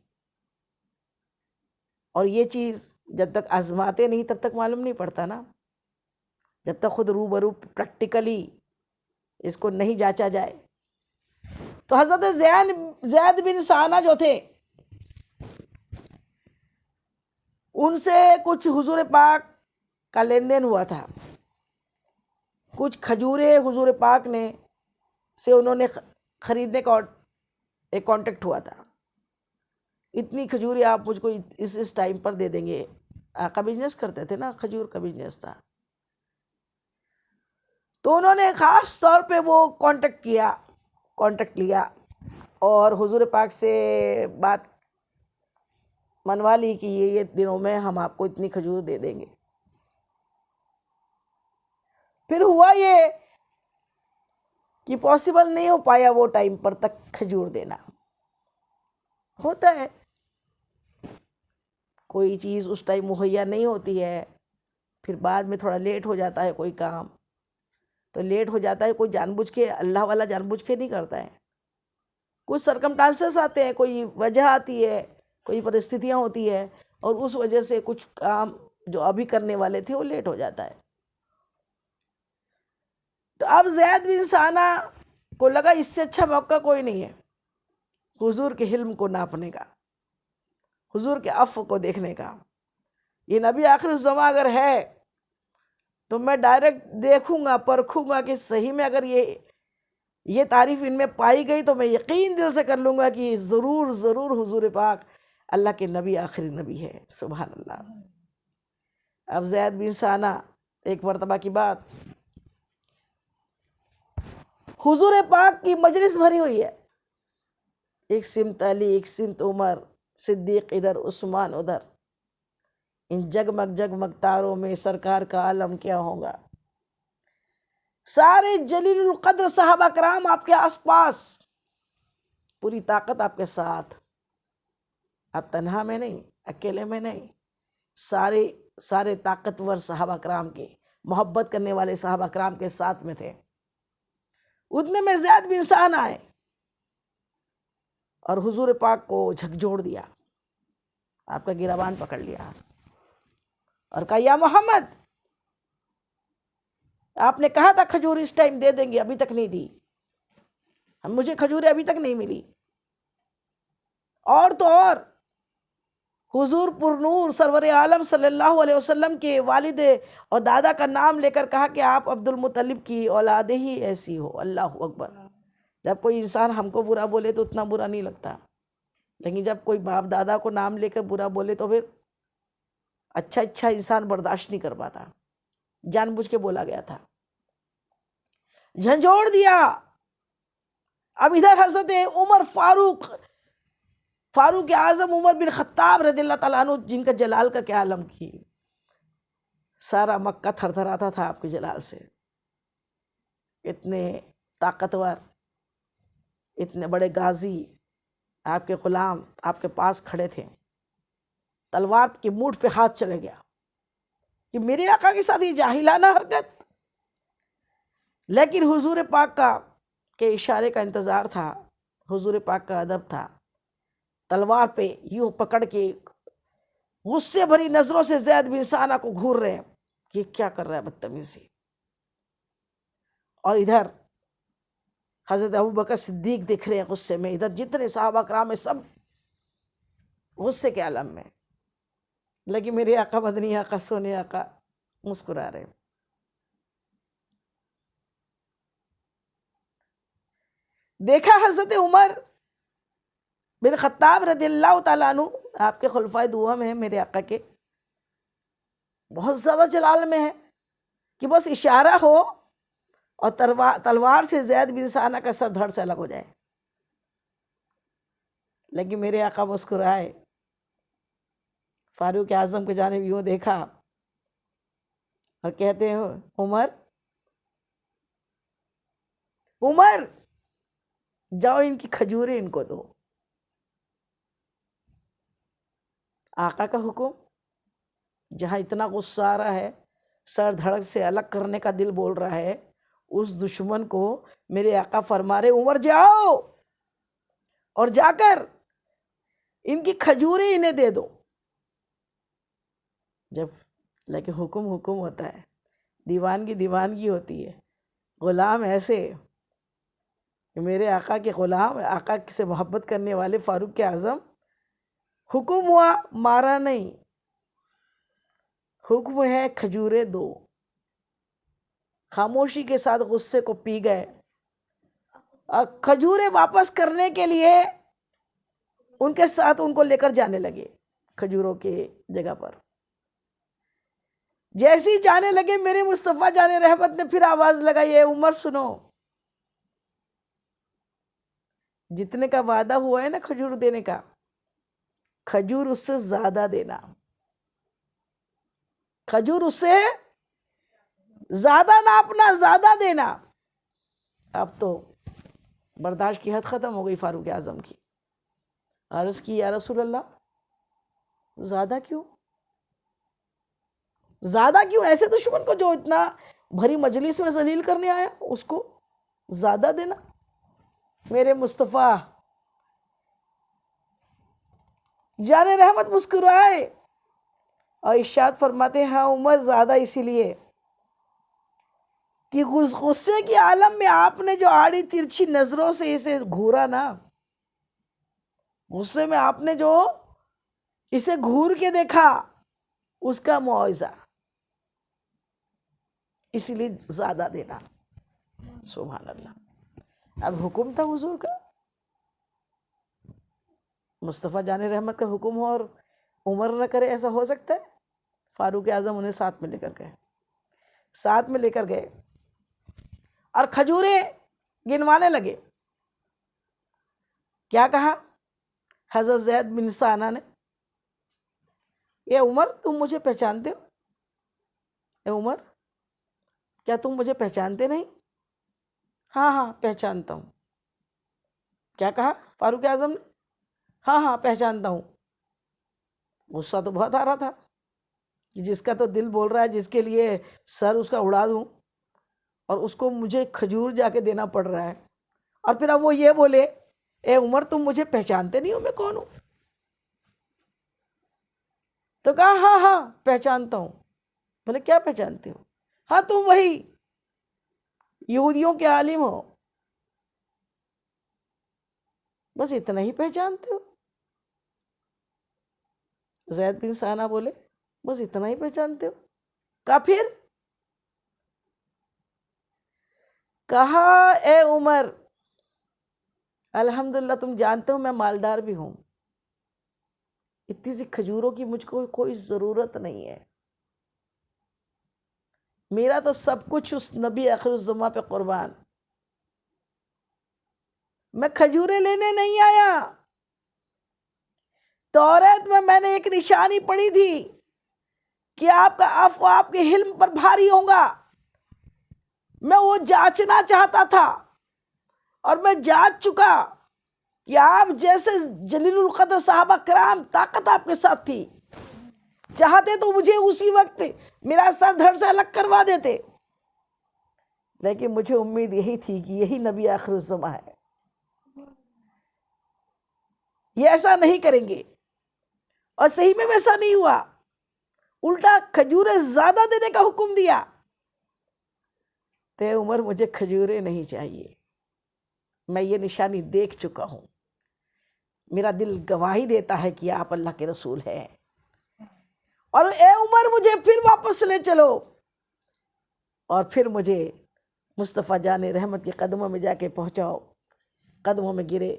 اور یہ چیز جب تک آزماتے نہیں تب تک معلوم نہیں پڑتا نا، جب تک خود روبرو پریکٹیکلی اس کو نہیں جانچا جائے۔ تو حضرت زید بن سانہ جو تھے، ان سے کچھ حضور پاک کا لین دین ہوا تھا، کچھ کھجوریں حضور پاک سے انہوں نے خریدنے کا ایک کانٹیکٹ ہوا تھا، اتنی کھجوریں آپ مجھ کو اس ٹائم پر دے دیں گے۔ آقا بزنس کرتے تھے نا، کھجور کا بزنس تھا، تو انہوں نے خاص طور پہ وہ کانٹیکٹ لیا اور حضور پاک سے بات منوا لی کہ یہ دنوں میں ہم آپ کو اتنی کھجور دے دیں گے۔ پھر ہوا یہ کہ پاسبل نہیں ہو پایا وہ ٹائم پر تک کھجور دینا۔ ہوتا ہے کوئی چیز اس ٹائم مہیا نہیں ہوتی ہے، پھر بعد میں تھوڑا لیٹ ہو جاتا ہے، کوئی کام تو لیٹ ہو جاتا ہے، کوئی جان بوجھ کے، اللہ والا جان بوجھ کے نہیں کرتا ہے، کچھ سرکمٹانسز آتے ہیں، کوئی وجہ آتی ہے، کوئی پرستھتیاں ہوتی ہے، اور اس وجہ سے کچھ کام جو ابھی کرنے والے تھے وہ لیٹ ہو جاتا ہے۔ تو اب زید بن سانہ کو لگا اس سے اچھا موقع کوئی نہیں ہے حضور کے حلم کو ناپنے کا، حضور کے عفو کو دیکھنے کا۔ یہ نبی آخر الزماں اگر ہے تو میں ڈائریکٹ دیکھوں گا، پرکھوں گا کہ صحیح میں اگر یہ تعریف ان میں پائی گئی تو میں یقین دل سے کر لوں گا کہ ضرور ضرور حضور پاک اللہ کے نبی آخری نبی ہے۔ سبحان اللہ۔ اب زید بن سانہ، ایک مرتبہ کی بات، حضور پاک کی مجلس بھری ہوئی ہے، ایک سمت علی، ایک سمت عمر، صدیق ادھر، عثمان ادھر، ان جگمگ جگمگ تاروں میں سرکار کا عالم کیا ہوگا، سارے جلیل القدر صحابہ کرام آپ کے آس پاس، پوری طاقت آپ کے ساتھ، آپ تنہا میں نہیں، اکیلے میں نہیں، سارے طاقتور صحابہ کرام کے، محبت کرنے والے صحابہ کرام کے ساتھ میں تھے۔ اتنے میں زید بن سانہ آئے اور حضور پاک کو جھکجھوڑ دیا، آپ کا گریبان پکڑ لیا اور کہا یا محمد، آپ نے کہا تھا کھجور اس ٹائم دے دیں گے، ابھی تک نہیں دی، مجھے کھجوریں ابھی تک نہیں ملی، اور تو اور حضور پر نور سرور عالم صلی اللہ علیہ وسلم کے والد اور دادا کا نام لے کر کہا کہ آپ عبد المطلب کی اولاد ہی ایسی ہو. اللہ اکبر. جب کوئی انسان ہم کو برا بولے تو اتنا برا نہیں لگتا، لیکن جب کوئی باپ دادا کو نام لے کر برا بولے تو پھر اچھا انسان برداشت نہیں کر پاتا. جان بوجھ کے بولا گیا تھا، جھنجھوڑ دیا. اب ادھر حضرت عمر فاروق اعظم عمر بن خطاب رضی اللہ تعالیٰ عنہ، جن کا جلال کا کیا عالم کی، سارا مکہ تھر تھر آتا تھا آپ کے جلال سے. اتنے طاقتور، اتنے بڑے غازی، آپ کے غلام آپ کے پاس کھڑے تھے. تلوار کی مونڈ پہ ہاتھ چلے گیا کہ میرے آقا کے ساتھ یہ جاہلانہ حرکت. لیکن حضور پاک کا کے اشارے کا انتظار تھا، حضور پاک کا ادب تھا. تلوار پہ یوں پکڑ کے غصے بھری نظروں سے زید بن ثانہ کو گھور رہے ہیں کہ یہ کیا کر رہا ہے بدتمیزی. اور ادھر حضرت ابوبکر صدیق دیکھ رہے ہیں غصے میں. ادھر جتنے صحابہ کرام ہیں سب غصے کے عالم میں. لیکن میرے آقا مدنی آقا سونے آقا مسکرا رہے ہیں. دیکھا حضرت عمر بن خطاب رضی اللہ تعالیٰ عنہ، آپ کے خلفائے دوم ہیں میرے آقا کے، بہت زیادہ جلال میں ہے کہ بس اشارہ ہو اور تلوار سے زید بن ثانہ کا سر دھڑ سے الگ ہو جائے. لیکن میرے آقا مسکرائے، فاروق اعظم کی جانب یوں دیکھا اور کہتے ہیں عمر جاؤ ان کی کھجوریں ان کو دو. آقا کا حکم، جہاں اتنا غصہ آ رہا ہے، سر دھڑک سے الگ کرنے کا دل بول رہا ہے، اس دشمن کو میرے آقا فرما رہے عمر جاؤ اور جا کر ان کی کھجوریں انہیں دے دو. جب لیکن حکم ہوتا ہے، دیوانگی ہوتی ہے. غلام ایسے کہ میرے آقا کے غلام، آقا سے محبت کرنے والے فاروق اعظم، حکم ہوا مارا نہیں، حکم ہے کھجوریں دو. خاموشی کے ساتھ غصے کو پی گئے اور کھجوریں واپس کرنے کے لیے ان کے ساتھ ان کو لے کر جانے لگے کھجوروں کے جگہ پر. جیسی جانے لگے میرے مصطفیٰ جان رحمت نے پھر آواز لگائی، اے عمر سنو، جتنے کا وعدہ ہوا ہے نا کھجور دینے کا، کھجور اس سے زیادہ دینا، کھجور اس سے زیادہ ناپنا، زیادہ دینا. اب تو برداشت کی حد ختم ہو گئی فاروق اعظم کی. عرض کی یا رسول اللہ زیادہ کیوں؟ ایسے دشمن کو جو اتنا بھری مجلس میں ذلیل کرنے آیا اس کو زیادہ دینا؟ میرے مصطفیٰ جان رحمت مسکرائے اور ارشاد فرماتے ہیں، ہاں عمر زیادہ اسی لیے کہ غصے کے عالم میں آپ نے جو آڑی ترچھی نظروں سے اسے گھورا نا، غصے میں آپ نے جو اسے گھور کے دیکھا، اس کا معاوضہ، اسی لیے زیادہ دینا. سبحان اللہ. اب حکم تھا حضور کا، مصطفیٰ جان رحمت کا حکم ہو اور عمر نہ کرے، ایسا ہو سکتا ہے؟ فاروق اعظم انہیں ساتھ میں لے کر گئے اور کھجوریں گنوانے لگے. کیا کہا حضرت زید بن ثانہ نے، اے عمر تم مجھے پہچانتے ہو؟ اے عمر کیا تم مجھے پہچانتے نہیں؟ ہاں پہچانتا ہوں. کیا کہا فاروق اعظم نے؟ ہاں پہچانتا ہوں. غصہ تو بہت آ رہا تھا کہ جس کا تو دل بول رہا ہے جس کے لیے سر اس کا اڑا دوں، اور اس کو مجھے کھجور جا کے دینا پڑ رہا ہے، اور پھر اب وہ یہ بولے اے عمر تم مجھے پہچانتے نہیں ہو میں کون ہوں؟ تو کہا ہاں پہچانتا ہوں. بولے کیا پہچانتے ہو؟ ہاں تم وہی یہودیوں کے عالم ہو. بس اتنا ہی پہچانتے ہو؟ زید بن ثانہ بولے بس اتنا ہی پہچانتے ہو؟ کہا پھر؟ کہا اے عمر الحمدللہ تم جانتے ہو میں مالدار بھی ہوں، اتنی سی کھجوروں کی مجھ کو کوئی ضرورت نہیں ہے، میرا تو سب کچھ اس نبی آخر الزماں پہ قربان، میں کھجوریں لینے نہیں آیا، توریت میں نے ایک نشانی پڑھی تھی کہ آپ کا عفو آپ کے حلم پر بھاری ہوگا، میں وہ جانچنا چاہتا تھا اور میں جانچ چکا کہ آپ جیسے جلیل القدر صحابہ کرام طاقت آپ کے ساتھ تھی، چاہتے تو مجھے اسی وقت میرا سر دھڑ سے الگ کروا دیتے، لیکن مجھے امید یہی تھی کہ یہی نبی آخر الزماں ہے، یہ ایسا نہیں کریں گے، اور صحیح میں ویسا نہیں ہوا، الٹا کھجوریں زیادہ دینے کا حکم دیا۔ تے عمر مجھے کھجوریں نہیں چاہیے، میں یہ نشانی دیکھ چکا ہوں، میرا دل گواہی دیتا ہے کہ آپ اللہ کے رسول ہیں، اور اے عمر مجھے پھر واپس لے چلو، اور پھر مجھے مصطفیٰ جان رحمت کے قدموں میں جا کے پہنچاؤ، قدموں میں گرے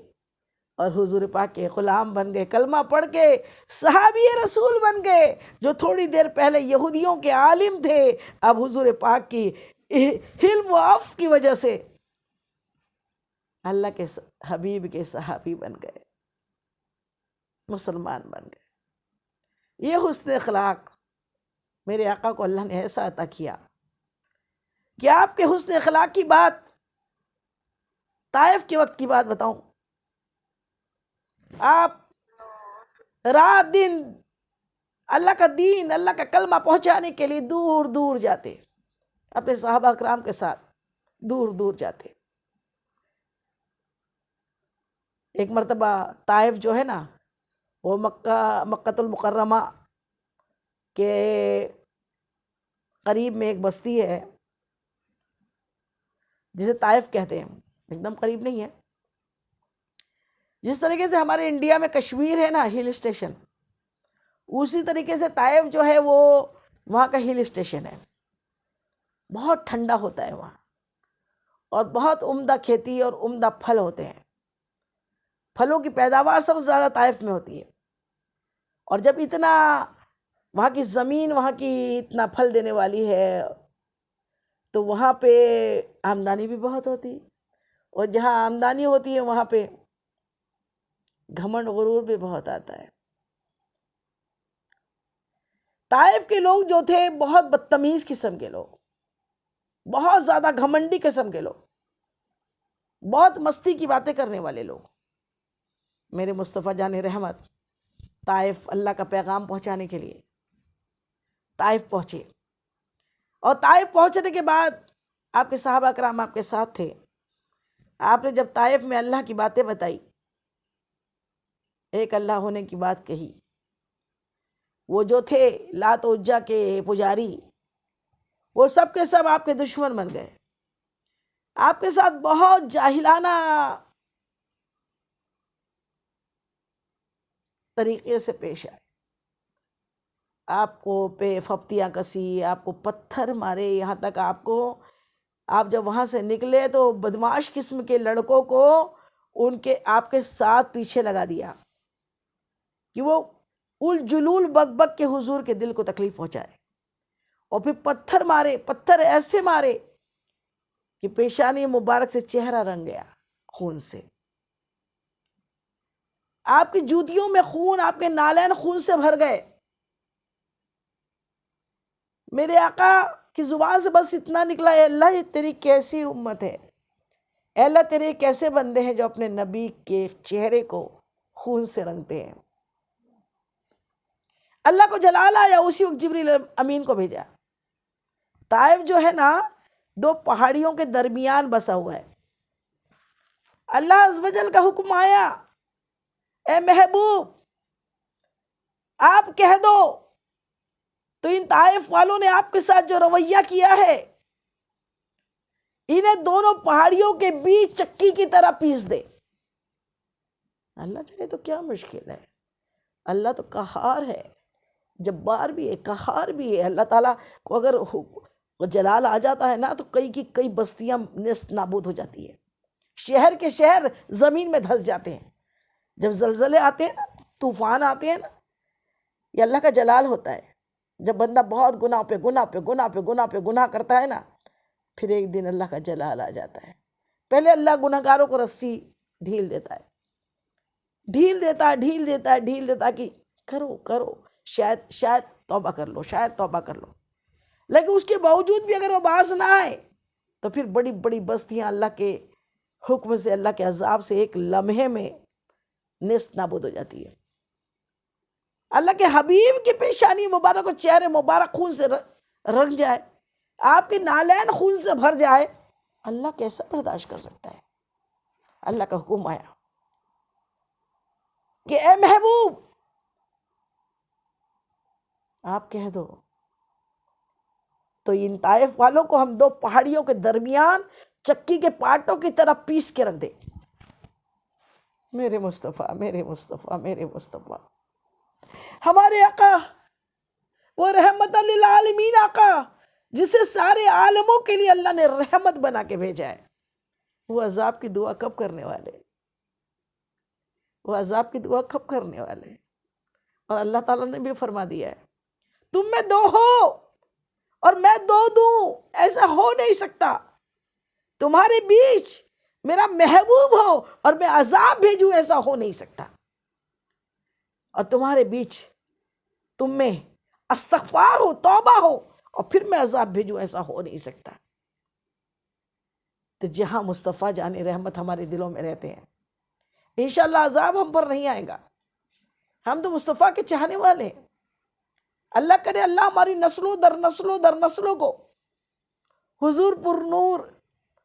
اور حضور پاک کے غلام بن گئے، کلمہ پڑھ کے صحابی رسول بن گئے، جو تھوڑی دیر پہلے یہودیوں کے عالم تھے، اب حضور پاک کی حلم و عفو کی وجہ سے اللہ کے حبیب کے صحابی بن گئے، مسلمان بن گئے۔ یہ حسن اخلاق میرے آقا کو اللہ نے ایسا عطا کیا کہ آپ کے حسن اخلاق کی بات، طائف کے وقت کی بات بتاؤں، آپ رات دن اللہ کا دین، اللہ کا کلمہ پہنچانے کے لیے دور دور جاتے، اپنے صحابہ اکرام کے ساتھ دور دور جاتے۔ ایک مرتبہ طائف جو ہے نا، وہ مکہ المکرمہ کے قریب میں ایک بستی ہے جسے طائف کہتے ہیں، ایک دم قریب نہیں ہے، جس طریقے سے ہمارے انڈیا میں کشمیر ہے نا ہل اسٹیشن، اسی طریقے سے طائف جو ہے وہ وہاں کا ہل اسٹیشن ہے، بہت ٹھنڈا ہوتا ہے وہاں، اور بہت عمدہ کھیتی اور عمدہ پھل ہوتے ہیں، پھلوں کی پیداوار سب سے زیادہ طائف میں ہوتی ہے، اور جب اتنا وہاں کی زمین وہاں کی اتنا پھل دینے والی ہے تو وہاں پہ آمدنی بھی بہت ہوتی، اور جہاں آمدنی ہوتی ہے وہاں پہ گھمنڈ غرور بھی بہت آتا ہے۔ طائف کے لوگ جو تھے بہت بدتمیز قسم کے لوگ، بہت زیادہ گھمنڈی قسم کے لوگ، بہت مستی کی باتیں کرنے والے لوگ۔ میرے مصطفیٰ جان رحمت طائف اللہ کا پیغام پہنچانے کے لیے طائف پہنچے، اور طائف پہنچنے کے بعد آپ کے صحابہ اکرام آپ کے ساتھ تھے، آپ نے جب طائف میں اللہ کی باتیں بتائی، ایک اللہ ہونے کی بات کہی، وہ جو تھے لات و عزا کے پجاری وہ سب کے سب آپ کے دشمن بن گئے، آپ کے ساتھ بہت جاہلانہ طریقے سے پیش آئے، آپ کو پہ پھپتیاں کسی، آپ کو پتھر مارے، یہاں تک آپ جب وہاں سے نکلے تو بدمعاش قسم کے لڑکوں کو آپ کے ساتھ پیچھے لگا دیا کہ وہ الجلول بک بک کے حضور کے دل کو تکلیف پہنچائے، اور پھر پتھر مارے، پتھر ایسے مارے کہ پیشانی مبارک سے چہرہ رنگ گیا خون سے، آپ کی جوتیوں میں خون، آپ کے نالین خون سے بھر گئے۔ میرے آقا کی زبان سے بس اتنا نکلا، اے اللہ یہ تیری کیسی امت ہے، اے اللہ تیرے کیسے بندے ہیں جو اپنے نبی کے چہرے کو خون سے رنگتے ہیں۔ اللہ کو جلال آیا، اسی وقت جبریل امین کو بھیجا۔ طائف جو ہے نا دو پہاڑیوں کے درمیان بسا ہوا ہے، اللہ عز و جل کا حکم آیا، اے محبوب آپ کہہ دو تو ان طائف والوں نے آپ کے ساتھ جو رویہ کیا ہے انہیں دونوں پہاڑیوں کے بیچ چکی کی طرح پیس دے۔ اللہ چاہے تو کیا مشکل ہے، اللہ تو قہار ہے، جبار بھی ہے، قہار بھی ہے۔ اللہ تعالیٰ کو اگر جلال آ جاتا ہے نا تو کئی کی کئی بستیاں نیست نابود ہو جاتی ہے، شہر کے شہر زمین میں دھس جاتے ہیں۔ جب زلزلے آتے ہیں نا، طوفان آتے ہیں نا، یہ اللہ کا جلال ہوتا ہے۔ جب بندہ بہت گناہ پہ گناہ پہ گناہ پہ گناہ پہ گناہ کرتا ہے نا، پھر ایک دن اللہ کا جلال آ جاتا ہے۔ پہلے اللہ گناہ گاروں کو رسی ڈھیل دیتا ہے، ڈھیل دیتا ہے، ڈھیل دیتا ہے، ڈھیل دیتا ہے کہ کرو کرو، شاید توبہ کر لو، شاید توبہ کر لو۔ لیکن اس کے باوجود بھی اگر وہ باز نہ آئے تو پھر بڑی بڑی بستیاں اللہ کے حکم سے، اللہ کے عذاب سے ایک لمحے میں نیست نابود ہو جاتی ہے۔ اللہ کے حبیب کی پیشانی مبارک و چہرے مبارک خون سے رنگ جائے، آپ کے نالین خون سے بھر جائے، اللہ کیسا برداشت کر سکتا ہے؟ اللہ کا حکم آیا کہ اے محبوب آپ کہہ دو، تو ان طائف والوں کو ہم دو پہاڑیوں کے درمیان چکی کے پاٹوں کی طرح پیس کے رکھ دے۔ میرے مصطفیٰ، میرے مصطفیٰ، میرے مصطفیٰ، ہمارے آقا، وہ رحمت للعالمین آقا جسے سارے عالموں کے لیے اللہ نے رحمت بنا کے بھیجا ہے، وہ عذاب کی دعا کب کرنے والے؟ وہ عذاب کی دعا کب کرنے والے؟ اور اللہ تعالیٰ نے بھی فرما دیا ہے تم میں دو ہو اور میں دو دوں، ایسا ہو نہیں سکتا۔ تمہارے بیچ میرا محبوب ہو اور میں عذاب بھیجوں، ایسا ہو نہیں سکتا۔ اور تمہارے بیچ تم میں استغفار ہو، توبہ ہو، اور پھر میں عذاب بھیجوں، ایسا ہو نہیں سکتا۔ تو جہاں مصطفیٰ جان رحمت ہمارے دلوں میں رہتے ہیں، انشاءاللہ عذاب ہم پر نہیں آئے گا۔ ہم تو مصطفیٰ کے چاہنے والے ہیں۔ اللہ کرے اللہ ہماری نسلوں در نسلوں در نسلوں کو حضور پر نور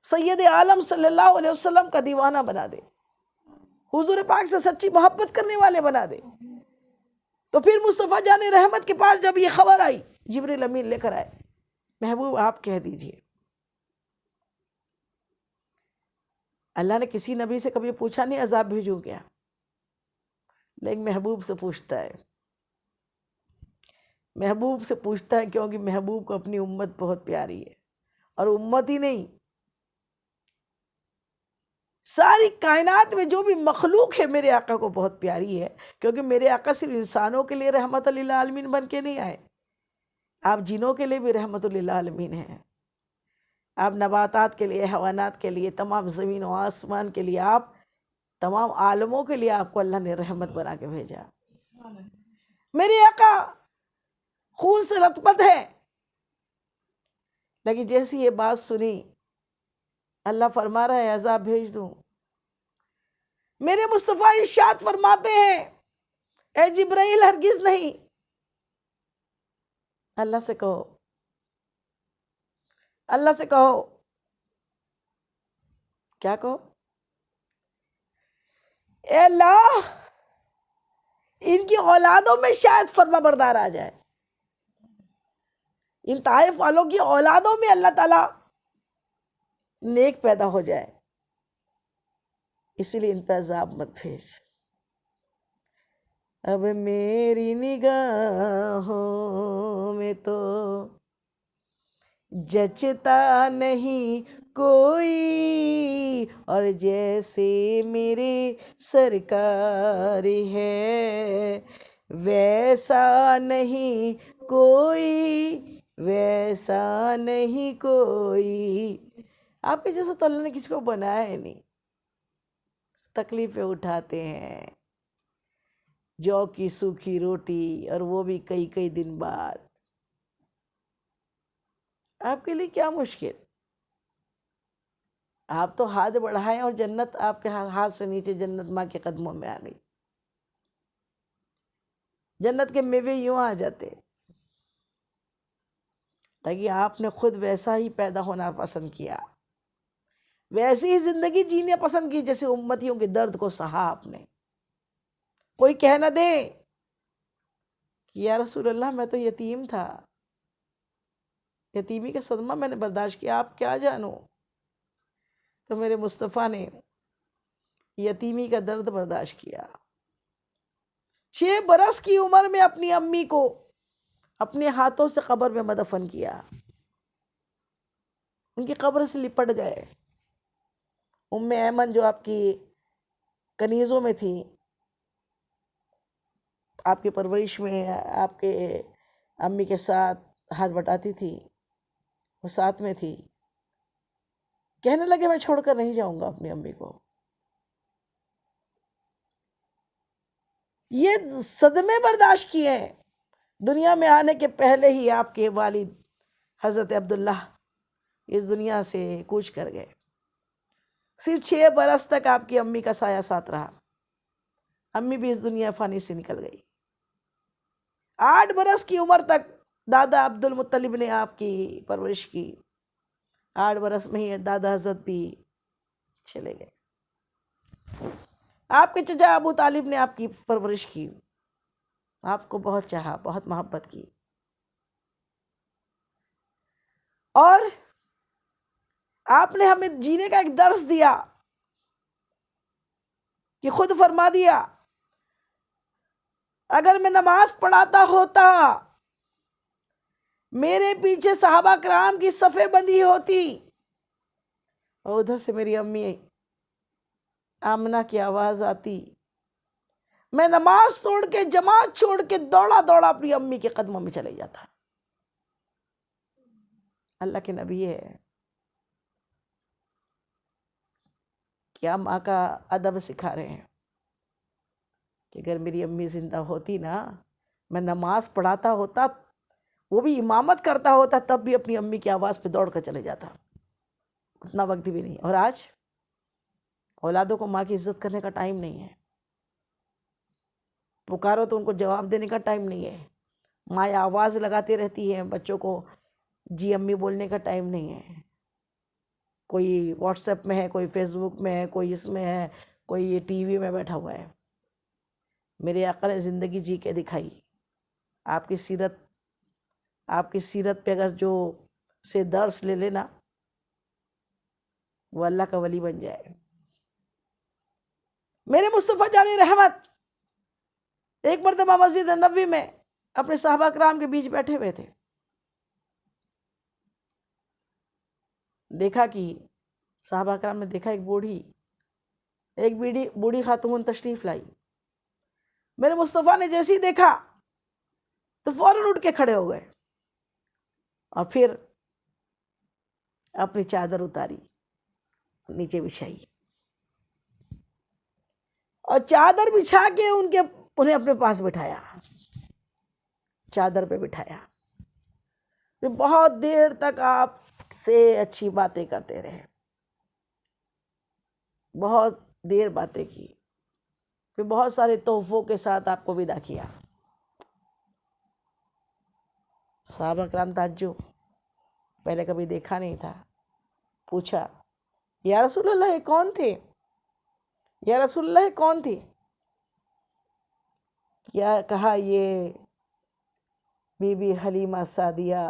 سید عالم صلی اللہ علیہ وسلم کا دیوانہ بنا دے، حضور پاک سے سچی محبت کرنے والے بنا دے۔ تو پھر مصطفیٰ جان رحمت کے پاس جب یہ خبر آئی، جبریل امین لے کر آئے، محبوب آپ کہہ دیجئے۔ اللہ نے کسی نبی سے کبھی پوچھا نہیں عذاب بھیجوں کیا، لیکن محبوب سے پوچھتا ہے، محبوب سے پوچھتا ہے، کیونکہ محبوب کو اپنی امت بہت پیاری ہے، اور امت ہی نہیں، ساری کائنات میں جو بھی مخلوق ہے میرے آقا کو بہت پیاری ہے، کیونکہ میرے آقا صرف انسانوں کے لیے رحمت للعالمین بن کے نہیں آئے، آپ جنوں کے لیے بھی رحمت للعالمین ہیں، آپ نباتات کے لیے، حیوانات کے لیے، تمام زمین و آسمان کے لیے، آپ تمام عالموں کے لیے آپ کو اللہ نے رحمت بنا کے بھیجا۔ میرے آقا خون سے لطپت ہے، لیکن جیسی یہ بات سنی، اللہ فرما رہا ہے عذاب بھیج دوں۔ میرے مصطفیٰ ارشاد فرماتے ہیں، اے جبرائیل ہرگز نہیں، اللہ سے کہو، اللہ سے کہو، کیا کہو؟ اے اللہ ان کی اولادوں میں شاید فرما بردار آ جائے، ان طائف والوں کی اولادوں میں اللہ تعالیٰ نیک پیدا ہو جائے، اسی لیے ان پہ عذاب مت بھیج۔ اب میری نگاہوں میں تو جچتا نہیں کوئی، اور جیسے میرے سرکار ہے ویسا نہیں کوئی، ویسا نہیں کوئی۔ آپ کے جیسا تو اللہ نے کسی کو بنایا ہی نہیں۔ تکلیفیں اٹھاتے ہیں، جو کی سوکھی روٹی، اور وہ بھی کئی کئی دن بعد۔ آپ کے لیے کیا مشکل؟ آپ تو ہاتھ بڑھائیں اور جنت آپ کے ہاتھ سے نیچے، جنت ماں کے قدموں میں آ گئی، جنت کے میوے یوں آ جاتے، تاکہ آپ نے خود ویسا ہی پیدا ہونا پسند کیا، ویسی ہی زندگی جینے پسند کی جیسے امتیوں کے درد کو سہا آپ نے۔ کوئی کہہ نہ دے کہ یا رسول اللہ میں تو یتیم تھا، یتیمی کا صدمہ میں نے برداشت کیا، آپ کیا جانو؟ تو میرے مصطفیٰ نے یتیمی کا درد برداشت کیا، 6 برس کی عمر میں اپنی امی کو اپنے ہاتھوں سے قبر میں مدفن کیا، ان کی قبر سے لپٹ گئے۔ ام ایمن جو آپ کی کنیزوں میں تھی، آپ کی پرورش میں آپ کے امی کے ساتھ ہاتھ بٹاتی تھی، وہ ساتھ میں تھی، کہنے لگے میں چھوڑ کر نہیں جاؤں گا اپنی امی کو۔ یہ صدمے برداشت کیے ہیں۔ دنیا میں آنے کے پہلے ہی آپ کے والد حضرت عبداللہ اس دنیا سے کوچ کر گئے۔ صرف 6 برس تک آپ کی امی کا سایہ ساتھ رہا، امی بھی اس دنیا فانی سے نکل گئی۔ 8 برس کی عمر تک دادا عبد المطلب نے آپ کی پرورش کی، 8 برس میں ہی دادا حضرت بھی چلے گئے۔ آپ کے چچا ابو طالب نے آپ کی پرورش کی، آپ کو بہت چاہا، بہت محبت کی، اور آپ نے ہمیں جینے کا ایک درس دیا کہ خود فرما دیا اگر میں نماز پڑھاتا ہوتا، میرے پیچھے صحابہ کرام کی صفیں بندی ہوتی اور ادھر سے میری امی آمنہ کی آواز آتی، میں نماز چھوڑ کے، جماعت چھوڑ کے دوڑا دوڑا اپنی امی کے قدموں میں چلے جاتا۔ اللہ کے نبی ہے، کیا ماں کا ادب سکھا رہے ہیں کہ اگر میری امی زندہ ہوتی نا، میں نماز پڑھاتا ہوتا، وہ بھی امامت کرتا ہوتا، تب بھی اپنی امی کی آواز پہ دوڑ کر چلے جاتا، اتنا وقت بھی نہیں۔ اور آج اولادوں کو ماں کی عزت کرنے کا ٹائم نہیں ہے، پکارو تو ان کو جواب دینے کا ٹائم نہیں ہے، ماں آواز لگاتی رہتی ہے، بچوں کو جی امی بولنے کا ٹائم نہیں ہے۔ کوئی واٹس ایپ میں ہے، کوئی فیس بک میں ہے، کوئی اس میں ہے، کوئی ٹی وی میں بیٹھا ہوا ہے۔ میرے آقا نے زندگی جی کے دکھائی۔ آپ کی سیرت پہ اگر جو سے درس لے لینا، وہ اللہ کا ولی بن جائے۔ میرے مصطفیٰ جان رحمت ایک مرتبہ مسجد نبوی میں اپنے صحابہ کرام کے بیچ بیٹھے ہوئے تھے، دیکھا کہ صحابہ کرام نے دیکھا ایک بوڑھی خاتون تشریف لائی۔ میرے مصطفیٰ نے جیسے ہی دیکھا تو فوراً اٹھ کے کھڑے ہو گئے اور پھر اپنی چادر اتاری، نیچے بچھائی، اور چادر بچھا کے انہیں اپنے پاس بٹھایا، چادر پہ بٹھایا۔ پھر بہت دیر تک آپ سے اچھی باتیں کرتے رہے، بہت دیر باتیں کی، پھر بہت سارے تحفوں کے ساتھ آپ کو ودا کیا۔ صحابہ کرام تعجب، پہلے کبھی دیکھا نہیں تھا، پوچھا یا رسول اللہ یہ کون تھے؟ یا رسول اللہ یہ کون تھی؟ کیا کہا یہ بی بی حلیمہ سعدیہ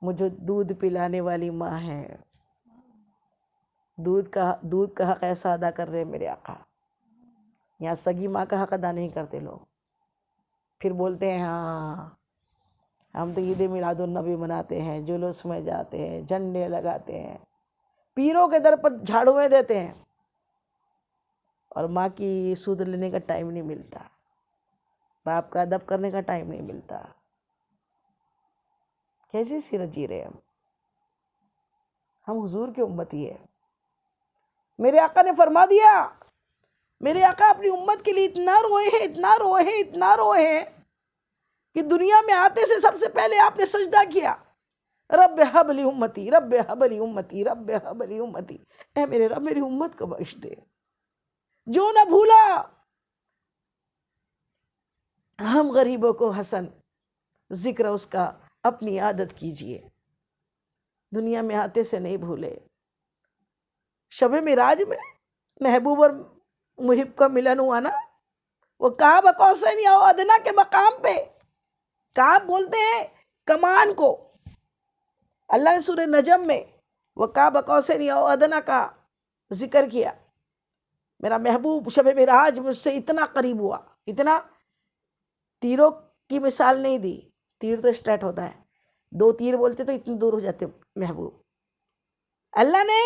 مجھے دودھ پلانے والی ماں ہے، دودھ کا حق ایسا ادا کر رہے میرے آقا۔ یہاں سگی ماں کا حق ادا نہیں کرتے لوگ، پھر بولتے ہیں ہاں ہم تو عید میلاد النبی مناتے ہیں، جلوس میں جاتے ہیں، جھنڈے لگاتے ہیں، پیروں کے در پر جھاڑویں دیتے ہیں، اور ماں کی سود لینے کا ٹائم نہیں ملتا، باپ کا ادب کرنے کا ٹائم نہیں ملتا۔ کیسی سیرت جی رہے ہم حضور کے امتی ہیں۔ میرے آقا نے فرما دیا، میرے آقا اپنی امت کے لیے اتنا روئے ہیں کہ دنیا میں آتے سے سب سے پہلے آپ نے سجدہ کیا، رب ہب لی امتی، رب ہب لی امتی، رب ہب لی امتی، اے میرے رب میری امت کو بخش دے۔ جو نہ بھولا، ہم غریبوں کو حسن ذکر اس کا اپنی عادت کیجئے، دنیا میں آتے سے نہیں بھولے۔ شب معراج میں محبوب اور محب کا ملن ہوا نا، وہ قاب قوسین یا ادنیٰ کے مقام پہ، قاب بولتے ہیں کمان کو، اللہ نے سورہ نجم میں وہ قاب قوسین یا ادنیٰ کا ذکر کیا۔ میرا محبوب شب معراج مجھ سے اتنا قریب ہوا، اتنا، تیروں کی مثال نہیں دی، تیر تو اسٹارٹ ہوتا ہے، 2 تیر بولتے تو اتنی دور ہو جاتے محبوب. اللہ نے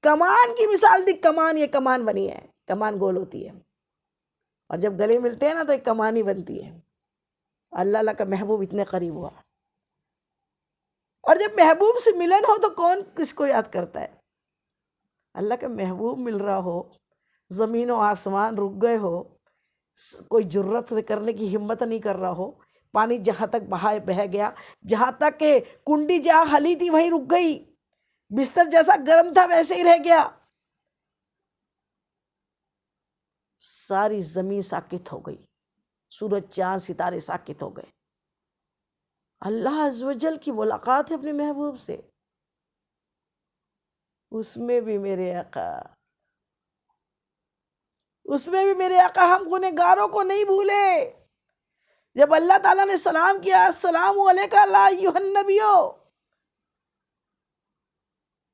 کمان کی مثال دی، کمان، یہ کمان بنی ہے، کمان گول ہوتی ہے اور جب گلے ملتے ہیں نا تو ایک کمان ہی بنتی ہے. اللہ کا محبوب اتنے قریب ہوا. اور جب محبوب سے ملن ہو تو کون کس کو یاد کرتا ہے؟ اللہ کا محبوب مل رہا ہو، زمین و آسمان رک گئے ہو، کوئی جرت کرنے کی ہمت نہیں کر رہا ہو، پانی جہاں تک بہہ گیا، جہاں تک کہ کنڈی جہاں ہلی تھی وہیں رک گئی، بستر جیسا گرم تھا ویسے ہی رہ گیا، ساری زمین ساکت ہو گئی، سورج چاند ستارے ساکت ہو گئے. اللہ عز و جل کی ملاقات ہے اپنے محبوب سے، اس میں بھی میرے آقا، اس میں بھی میرے آقا ہم گنہگاروں کو نہیں بھولے. جب اللہ تعالیٰ نے سلام کیا، السلام علیکہ لا ایھا النبیو،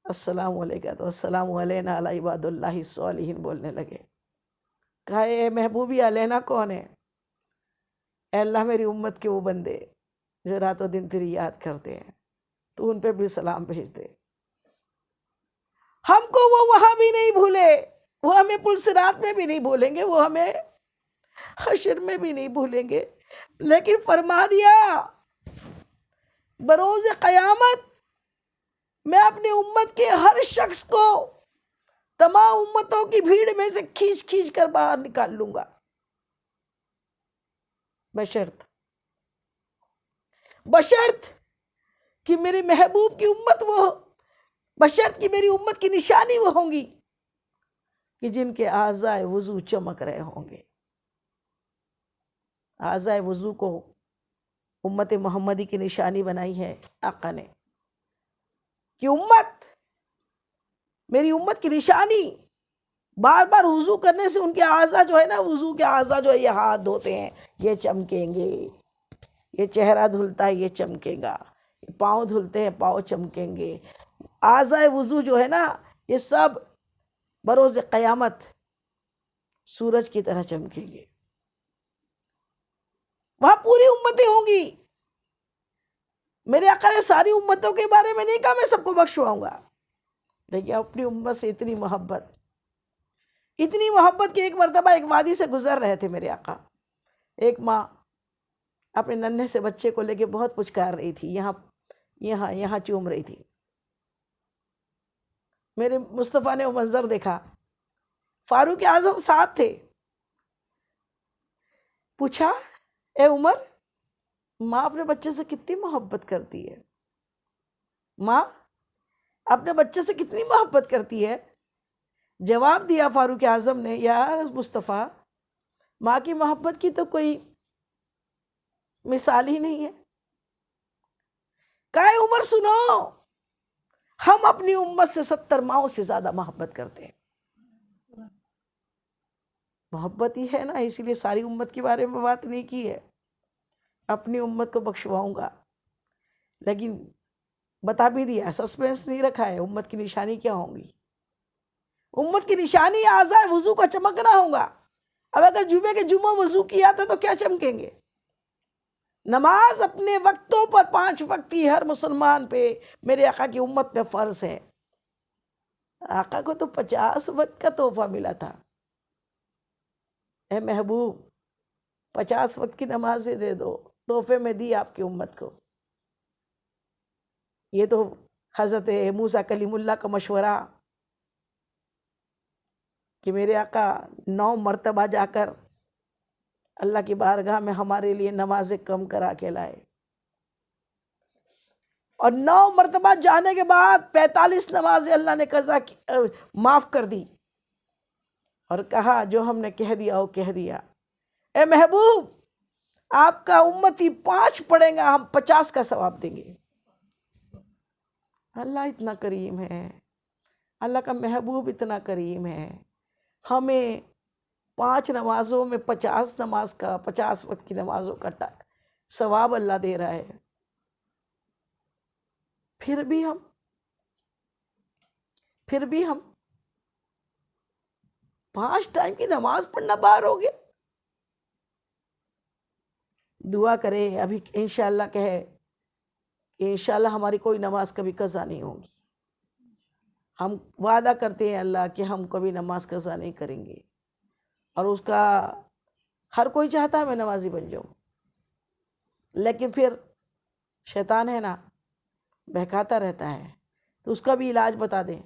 السلام علیکہ، تو السلام علینا علی عباد اللہ الصالحین بولنے لگے. کہا اے محبوبی علینا کون ہے؟ اے اللہ میری امت کے وہ بندے جو رات و دن تیری یاد کرتے ہیں، تو ان پہ بھی سلام بھیج دے. ہم کو وہ وہاں بھی نہیں بھولے، وہ ہمیں پل صراط میں بھی نہیں بھولیں گے، وہ ہمیں حشر میں بھی نہیں بھولیں گے، لیکن فرما دیا بروز قیامت میں اپنی امت کے ہر شخص کو تمام امتوں کی بھیڑ میں سے کھینچ کھینچ کر باہر نکال لوں گا، بشرط کہ میرے محبوب کی امت وہ، بشرط کہ میری امت کی نشانی وہ ہوں گی کہ جن کے اعضائے وضو چمک رہے ہوں گے. اعضائے وضو کو امت محمدی کی نشانی بنائی ہے آقا نے کہ امت، میری امت کی نشانی، بار بار وضو کرنے سے ان کے اعضاء جو ہے نا، وضو کے اعضاء جو ہے، یہ ہاتھ دھوتے ہیں یہ چمکیں گے، یہ چہرہ دھلتا ہے یہ چمکے گا، پاؤں دھلتے ہیں پاؤں چمکیں گے. اعضاء وضو جو ہے نا یہ سب بروز قیامت سورج کی طرح چمکیں گے. وہاں پوری امتیں ہوں گی. میرے آقا نے ساری امتوں کے بارے میں نہیں کہا میں سب کو بخشواؤں گا، لیکن اپنی امت سے اتنی محبت کہ ایک مرتبہ ایک وادی سے گزر رہے تھے میرے آقا. ایک ماں اپنے ننھے سے بچے کو لے کے بہت پچکار رہی تھی، یہاں چوم رہی تھی. میرے مصطفیٰ نے وہ منظر دیکھا، فاروق اعظم ساتھ تھے. پوچھا اے عمر، ماں اپنے بچے سے کتنی محبت کرتی ہے؟ ماں اپنے بچے سے کتنی محبت کرتی ہے؟ جواب دیا فاروق اعظم نے، یا مصطفیٰ ماں کی محبت کی تو کوئی مثال ہی نہیں ہے. کہا عمر سنو، ہم اپنی امت سے 70 ماؤں سے زیادہ محبت کرتے ہیں. محبت ہی ہے نا، اسی لیے ساری امت کے بارے میں بات نہیں کی ہے. اپنی امت کو بخشواؤں گا، لیکن بتا بھی دیا، سسپینس نہیں رکھا ہے امت کی نشانی کیا ہوں گی. امت کی نشانی اعضاء وضو کا چمکنا ہوگا. اب اگر جمعے کے جمعہ وضو کیا تھا تو کیا چمکیں گے؟ نماز اپنے وقتوں پر 5 وقت کی ہر مسلمان پہ، میرے آقا کی امت پہ فرض ہے. آقا کو تو 50 وقت کا تحفہ ملا تھا. اے محبوب 50 وقت کی نمازیں دے دو، تحفے میں دی آپ کی امت کو. یہ تو حضرت موسیٰ کلیم اللہ کا مشورہ کہ میرے آقا 9 مرتبہ جا کر اللہ کی بارگاہ میں ہمارے لیے نمازیں کم کرا کے لائے، اور 9 مرتبہ جانے کے بعد 45 نمازیں اللہ نے قضا معاف کر دی، اور کہا جو ہم نے کہہ دیا وہ کہہ دیا. اے محبوب آپ کا امتی 5 پڑھیں گا، ہم 50 کا ثواب دیں گے. اللہ اتنا کریم ہے، اللہ کا محبوب اتنا کریم ہے، ہمیں 5 نمازوں میں 50 نماز کا، 50 وقت کی نمازوں کا ثواب اللہ دے رہا ہے. پھر بھی ہم 5 ٹائم کی نماز پڑھنا باہر ہو گیا. دعا کرے، ابھی انشاءاللہ کہے کہ انشاءاللہ ہماری کوئی نماز کبھی قضا نہیں ہوگی. ہم وعدہ کرتے ہیں اللہ کہ ہم کبھی نماز قضا نہیں کریں گے. اور اس کا ہر کوئی چاہتا ہے میں نمازی بن جاؤں، لیکن پھر شیطان ہے نا، بہکاتا رہتا ہے. تو اس کا بھی علاج بتا دیں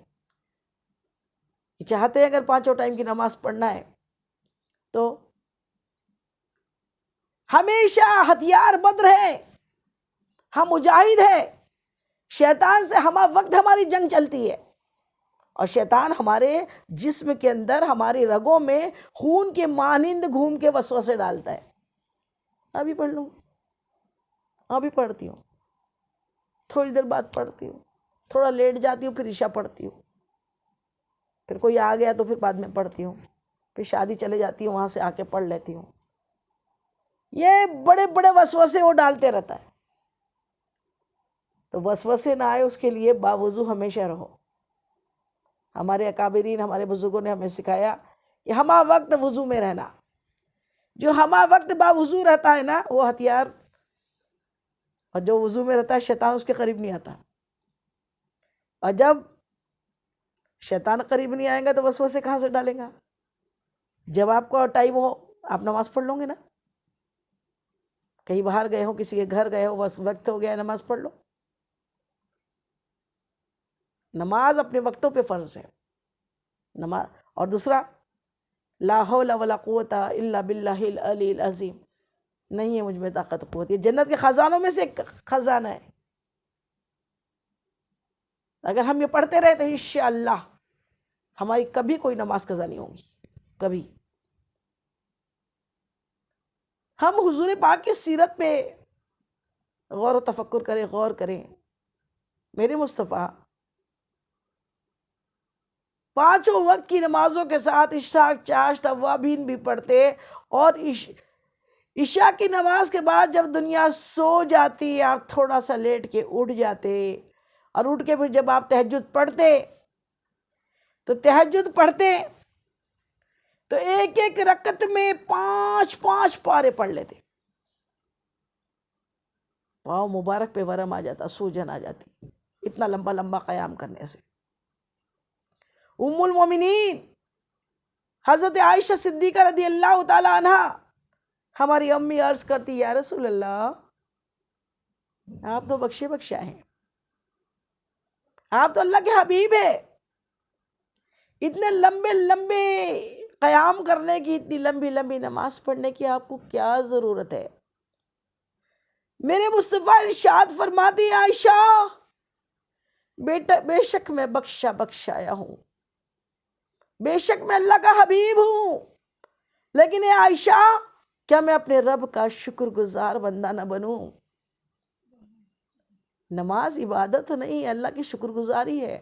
کہ چاہتے ہیں اگر 5 ٹائم کی نماز پڑھنا ہے تو ہمیشہ ہتھیار بند رہے. ہم مجاہد ہیں، شیطان سے ہمہ وقت ہماری جنگ چلتی ہے، اور شیطان ہمارے جسم کے اندر ہماری رگوں میں خون کے مانند گھوم کے وسوسے ڈالتا ہے. ابھی پڑھ لوں، ابھی پڑھتی ہوں، تھوڑی دیر بعد پڑھتی ہوں، تھوڑا لیٹ جاتی ہوں، پھر عشاء پڑھتی ہوں، پھر کوئی آ گیا تو پھر بعد میں پڑھتی ہوں، پھر شادی چلے جاتی ہوں، وہاں سے آ کے پڑھ لیتی ہوں. یہ بڑے بڑے وسوسے وہ ڈالتے رہتا ہے. تو وسوسے نہ آئے اس کے لیے باوضو ہمیشہ رہو. ہمارے اکابرین، ہمارے بزرگوں نے ہمیں سکھایا کہ ہمہ وقت وضو میں رہنا. جو ہمہ وقت باوضو رہتا ہے نا وہ ہتھیار، اور جو وضو میں رہتا ہے شیطان اس کے قریب نہیں آتا. اور جب شیطان قریب نہیں آئے گا تو وسوسے کہاں سے ڈالے گا؟ جب آپ کو ٹائم ہو آپ نماز پڑھ لو گے نا. کہیں باہر گئے ہو، کسی کے گھر گئے ہو، بس وقت ہو گیا نماز پڑھ لو. نماز اپنے وقتوں پہ فرض ہے. نماز. اور دوسرا، لا حول ولا قوت الا باللہ العلی العظیم، نہیں ہے مجھ میں طاقت و قوت. یہ جنت کے خزانوں میں سے ایک خزانہ ہے. اگر ہم یہ پڑھتے رہے تو انشاءاللہ ہماری کبھی کوئی نماز قضا نہیں ہوگی. کبھی. ہم حضور پاک کی سیرت پہ غور و تفکر کریں، غور کریں. میرے مصطفیٰ 5 وقت کی نمازوں کے ساتھ اشراق، چاشت، اوابین بھی پڑھتے، اور عشاء کی نماز کے بعد جب دنیا سو جاتی آپ تھوڑا سا لیٹ کے اٹھ جاتے، اور اٹھ کے پھر جب آپ تہجد پڑھتے تو تہجد پڑھتے تو ایک ایک رکعت میں 5 پارے پڑھ لیتے. پاؤں مبارک پہ ورم آ جاتا، سوجن آ جاتی اتنا لمبا لمبا قیام کرنے سے. ام المومنین حضرت عائشہ صدیقہ رضی اللہ تعالی عنہ ہماری امی عرض کرتی، یا رسول اللہ آپ تو بخشے بخشا ہیں، آپ تو اللہ کے حبیب ہیں، اتنے لمبے لمبے قیام کرنے کی، اتنی لمبی لمبی نماز پڑھنے کی آپ کو کیا ضرورت ہے؟ میرے مصطفیٰ ارشاد فرماتی، عائشہ بیٹا بے شک میں بخشایا ہوں، بے شک میں اللہ کا حبیب ہوں، لیکن اے عائشہ کیا میں اپنے رب کا شکر گزار بندہ نہ بنوں؟ نماز عبادت نہیں، اللہ کی شکر گزاری ہے.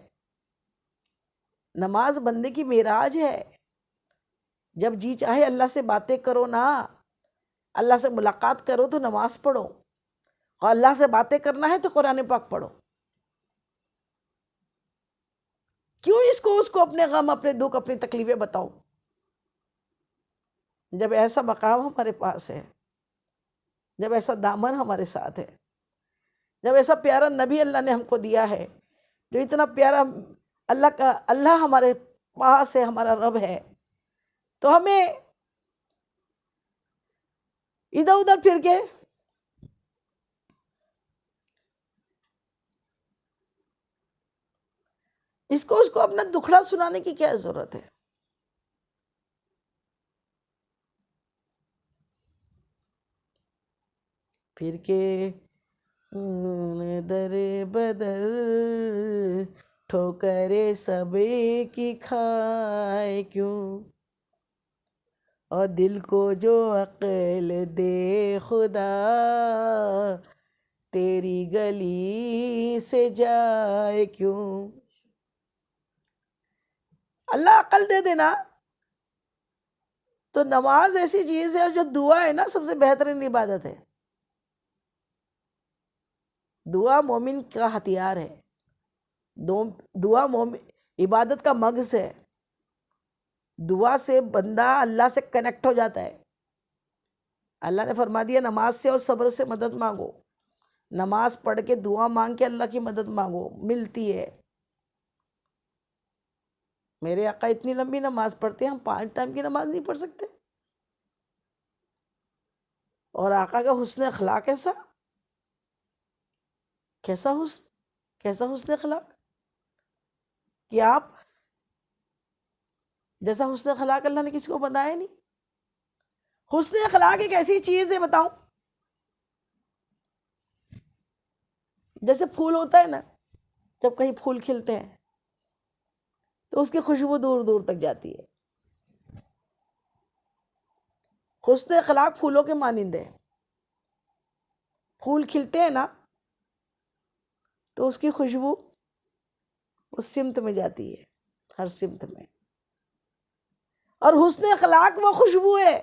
نماز بندے کی معراج ہے. جب جی چاہے اللہ سے باتیں کرو نا، اللہ سے ملاقات کرو تو نماز پڑھو، اور اللہ سے باتیں کرنا ہے تو قرآن پاک پڑھو. کیوں اس کو اپنے غم، اپنے دکھ، اپنی تکلیفیں بتاؤ؟ جب ایسا مقام ہمارے پاس ہے، جب ایسا دامن ہمارے ساتھ ہے، جب ایسا پیارا نبی اللہ نے ہم کو دیا ہے، جو اتنا پیارا اللہ ہمارے پاس ہے، ہمارا رب ہے، تو ہمیں ادھر ادھر پھر کے اس کو اپنا دکھڑا سنانے کی کیا ضرورت ہے؟ پھر کے در بدر ٹھوکرے سب کی کھائے کیوں، اور دل کو جو عقل دے خدا تیری گلی سے جائے کیوں. اللہ عقل دے دینا تو نماز ایسی چیز ہے، اور جو دعا ہے نا سب سے بہترین عبادت ہے. دعا مومن کا ہتھیار ہے، دعا عبادت کا مغز ہے. دعا سے بندہ اللہ سے کنیکٹ ہو جاتا ہے. اللہ نے فرما دیا نماز سے اور صبر سے مدد مانگو. نماز پڑھ کے دعا مانگ کے اللہ کی مدد مانگو، ملتی ہے. میرے آقا اتنی لمبی نماز پڑھتے ہیں، ہم 5 ٹائم کی نماز نہیں پڑھ سکتے. اور آقا کا حسن اخلاق کیسا حسن اخلاق کہ آپ جیسا حسن اخلاق اللہ نے کسی کو بنایا نہیں. حسن اخلاق ایک ایسی چیز ہے، بتاؤں، جیسے پھول ہوتا ہے نا، جب کہیں پھول کھلتے ہیں تو اس کی خوشبو دور دور تک جاتی ہے. حسن اخلاق پھولوں کے مانند ہے. پھول کھلتے ہیں نا تو اس کی خوشبو اس سمت میں جاتی ہے، ہر سمت میں. اور حسن اخلاق وہ خوشبو ہے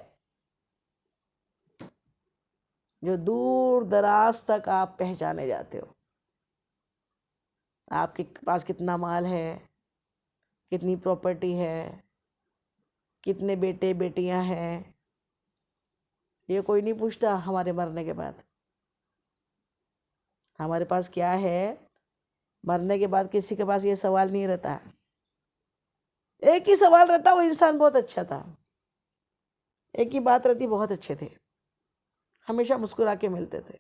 جو دور دراز تک آپ پہچانے جاتے ہو. آپ کے پاس کتنا مال ہے، کتنی پراپرٹی ہے، کتنے بیٹے بیٹیاں ہیں، یہ کوئی نہیں پوچھتا ہمارے مرنے کے بعد. ہمارے پاس کیا ہے، مرنے کے بعد کسی کے پاس یہ سوال نہیں رہتا. ایک ہی سوال رہتا، وہ انسان بہت اچھا تھا. ایک ہی بات رہتی، بہت اچھے تھے، ہمیشہ مسکرا کے ملتے تھے،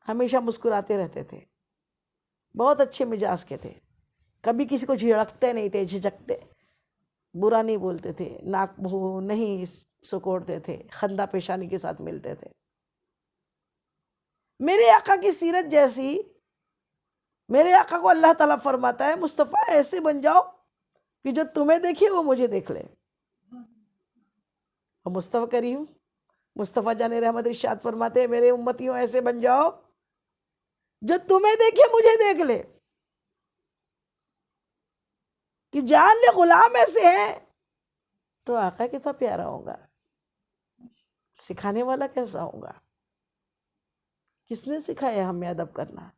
ہمیشہ مسکراتے رہتے تھے، بہت اچھے مزاج کے تھے، کبھی کسی کو جھڑکتے نہیں تھے، جھجکتے، برا نہیں بولتے تھے، ناک منہ نہیں سکوڑتے تھے، خندہ پیشانی کے ساتھ ملتے تھے. میرے آقا کی سیرت جیسی، میرے آقا کو اللہ تعالیٰ فرماتا ہے مصطفیٰ ایسے بن جاؤ کہ جو تمہیں دیکھے وہ مجھے دیکھ لے. اور مصطفیٰ کریم، مصطفیٰ جان رحمت ارشاد فرماتے ہیں میرے امتیوں ایسے بن جاؤ جو تمہیں دیکھے مجھے دیکھ لے. کہ جان لے غلام ایسے ہیں تو آقا کیسا پیارا ہوگا، سکھانے والا کیسا ہوگا. کس نے سکھایا ہمیں ادب کرنا،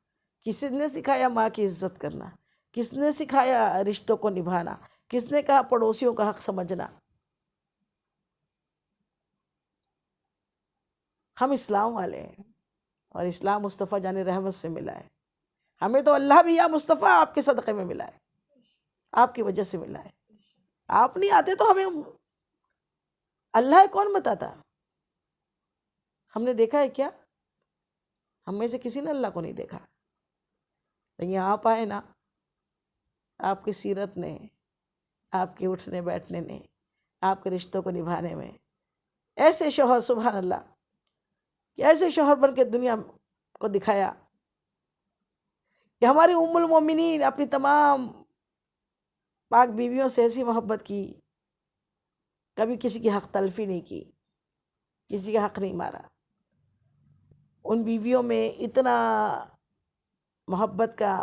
کس نے سکھایا ماں کی عزت کرنا، کس نے سکھایا رشتوں کو نبھانا، کس نے کہا پڑوسیوں کا حق سمجھنا. ہم اسلام والے ہیں اور اسلام مصطفیٰ جان رحمت سے ملا ہے. ہمیں تو اللہ بھی یا مصطفیٰ آپ کے صدقے میں ملا ہے، آپ کی وجہ سے ملا ہے. آپ نہیں آتے تو ہمیں اللہ کون بتاتا. ہم نے دیکھا ہے کیا؟ ہم میں سے کسی نے اللہ کو نہیں دیکھا. لیکن آپ آئے نا، آپ کی سیرت نے، آپ کے اٹھنے بیٹھنے نے، آپ کے رشتوں کو نبھانے میں ایسے شوہر، سبحان اللہ، کہ ایسے شوہر بن کے دنیا کو دکھایا کہ ہماری ام المومنین اپنی تمام پاک بیویوں سے ایسی محبت کی، کبھی کسی کی حق تلفی نہیں کی، کسی کا حق نہیں مارا. ان بیویوں میں اتنا محبت کا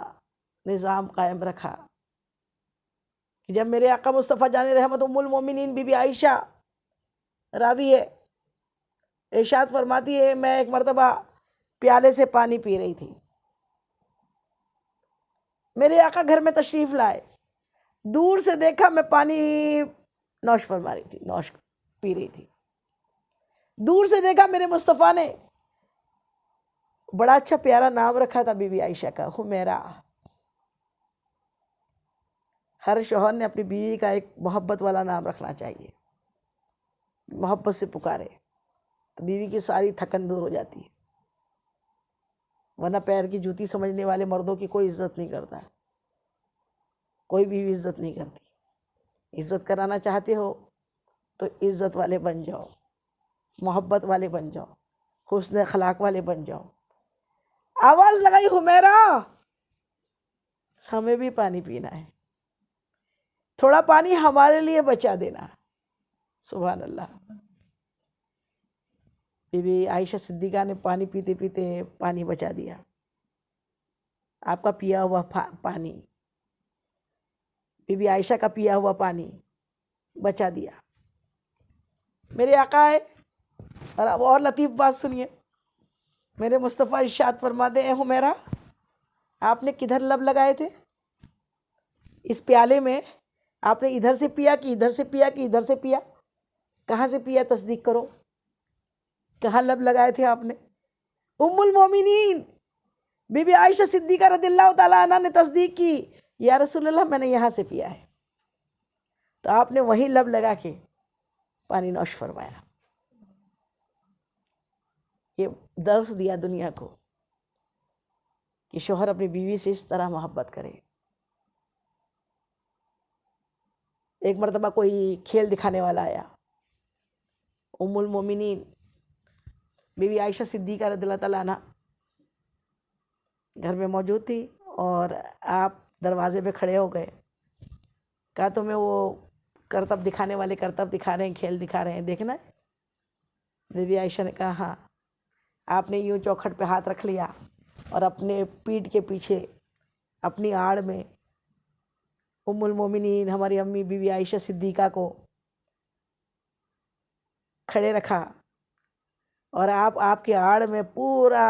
نظام قائم رکھا کہ جب میرے آقا مصطفیٰ جان رحمت ام المومنین بی بی عائشہ راوی ہے، ارشاد فرماتی ہے میں ایک مرتبہ پیالے سے پانی پی رہی تھی، میرے آقا گھر میں تشریف لائے، دور سے دیکھا میں پانی نوش فرما رہی تھی، نوش پی رہی تھی. دور سے دیکھا میرے مصطفیٰ نے بڑا اچھا پیارا نام رکھا تھا بی بی عائشہ کا، حمیرہ. ہر شوہر نے اپنی بیوی کا ایک محبت والا نام رکھنا چاہیے، محبت سے پکارے تو بیوی کی ساری تھکن دور ہو جاتی ہے. ورنہ پیر کی جوتی سمجھنے والے مردوں کی کوئی عزت نہیں کرتا، کوئی بیوی عزت نہیں کرتی. عزت کرانا چاہتے ہو تو عزت والے بن جاؤ، محبت والے بن جاؤ، حسن اخلاق والے بن جاؤ. آواز لگائی حمیرہ ہمیں بھی پانی پینا ہے، تھوڑا پانی ہمارے لیے بچا دینا. سبحان اللہ. بی بی عائشہ صدیقہ نے پانی پیتے پیتے پانی بچا دیا، آپ کا پیا ہوا پانی، بی بی عائشہ کا پیا ہوا پانی بچا دیا. میرے آقا ہے، اور لطیف بات سنیے، میرے مصطفیٰ ارشاد فرماتے ہیں حمیرہ آپ نے کدھر لب لگائے تھے اس پیالے میں؟ آپ نے ادھر سے پیا کہ ادھر سے پیا کہ ادھر سے پیا؟ کہاں سے پیا تصدیق کرو. کہاں لب لگائے تھے آپ نے؟ ام المومنین بی بی عائشہ صدیقہ رضی اللہ تعالیٰ عنہ نے تصدیق کی، یا رسول اللہ میں نے یہاں سے پیا ہے، تو آپ نے وہیں لب لگا کے پانی نوش فرمایا۔ یہ درس دیا دنیا کو کہ شوہر اپنی بیوی سے اس طرح محبت کرے۔ ایک مرتبہ کوئی کھیل دکھانے والا آیا، ام المومنین بی بی عائشہ صدیقہ رضی اللہ تعالیٰ عنہ گھر میں موجود تھی، اور آپ دروازے پہ کھڑے ہو گئے، کہا تمہیں وہ کرتب دکھانے والے کرتب دکھا رہے ہیں، کھیل دکھا رہے ہیں، دیکھنا ہے؟ بی بی عائشہ نے کہا ہاں۔ آپ نے یوں چوکھٹ پہ ہاتھ رکھ لیا اور اپنے پیٹھ کے پیچھے اپنی آڑ میں ام المومنین ہماری امی بی بی عائشہ صدیقہ کو کھڑے رکھا، اور آپ کے آڑ میں پورا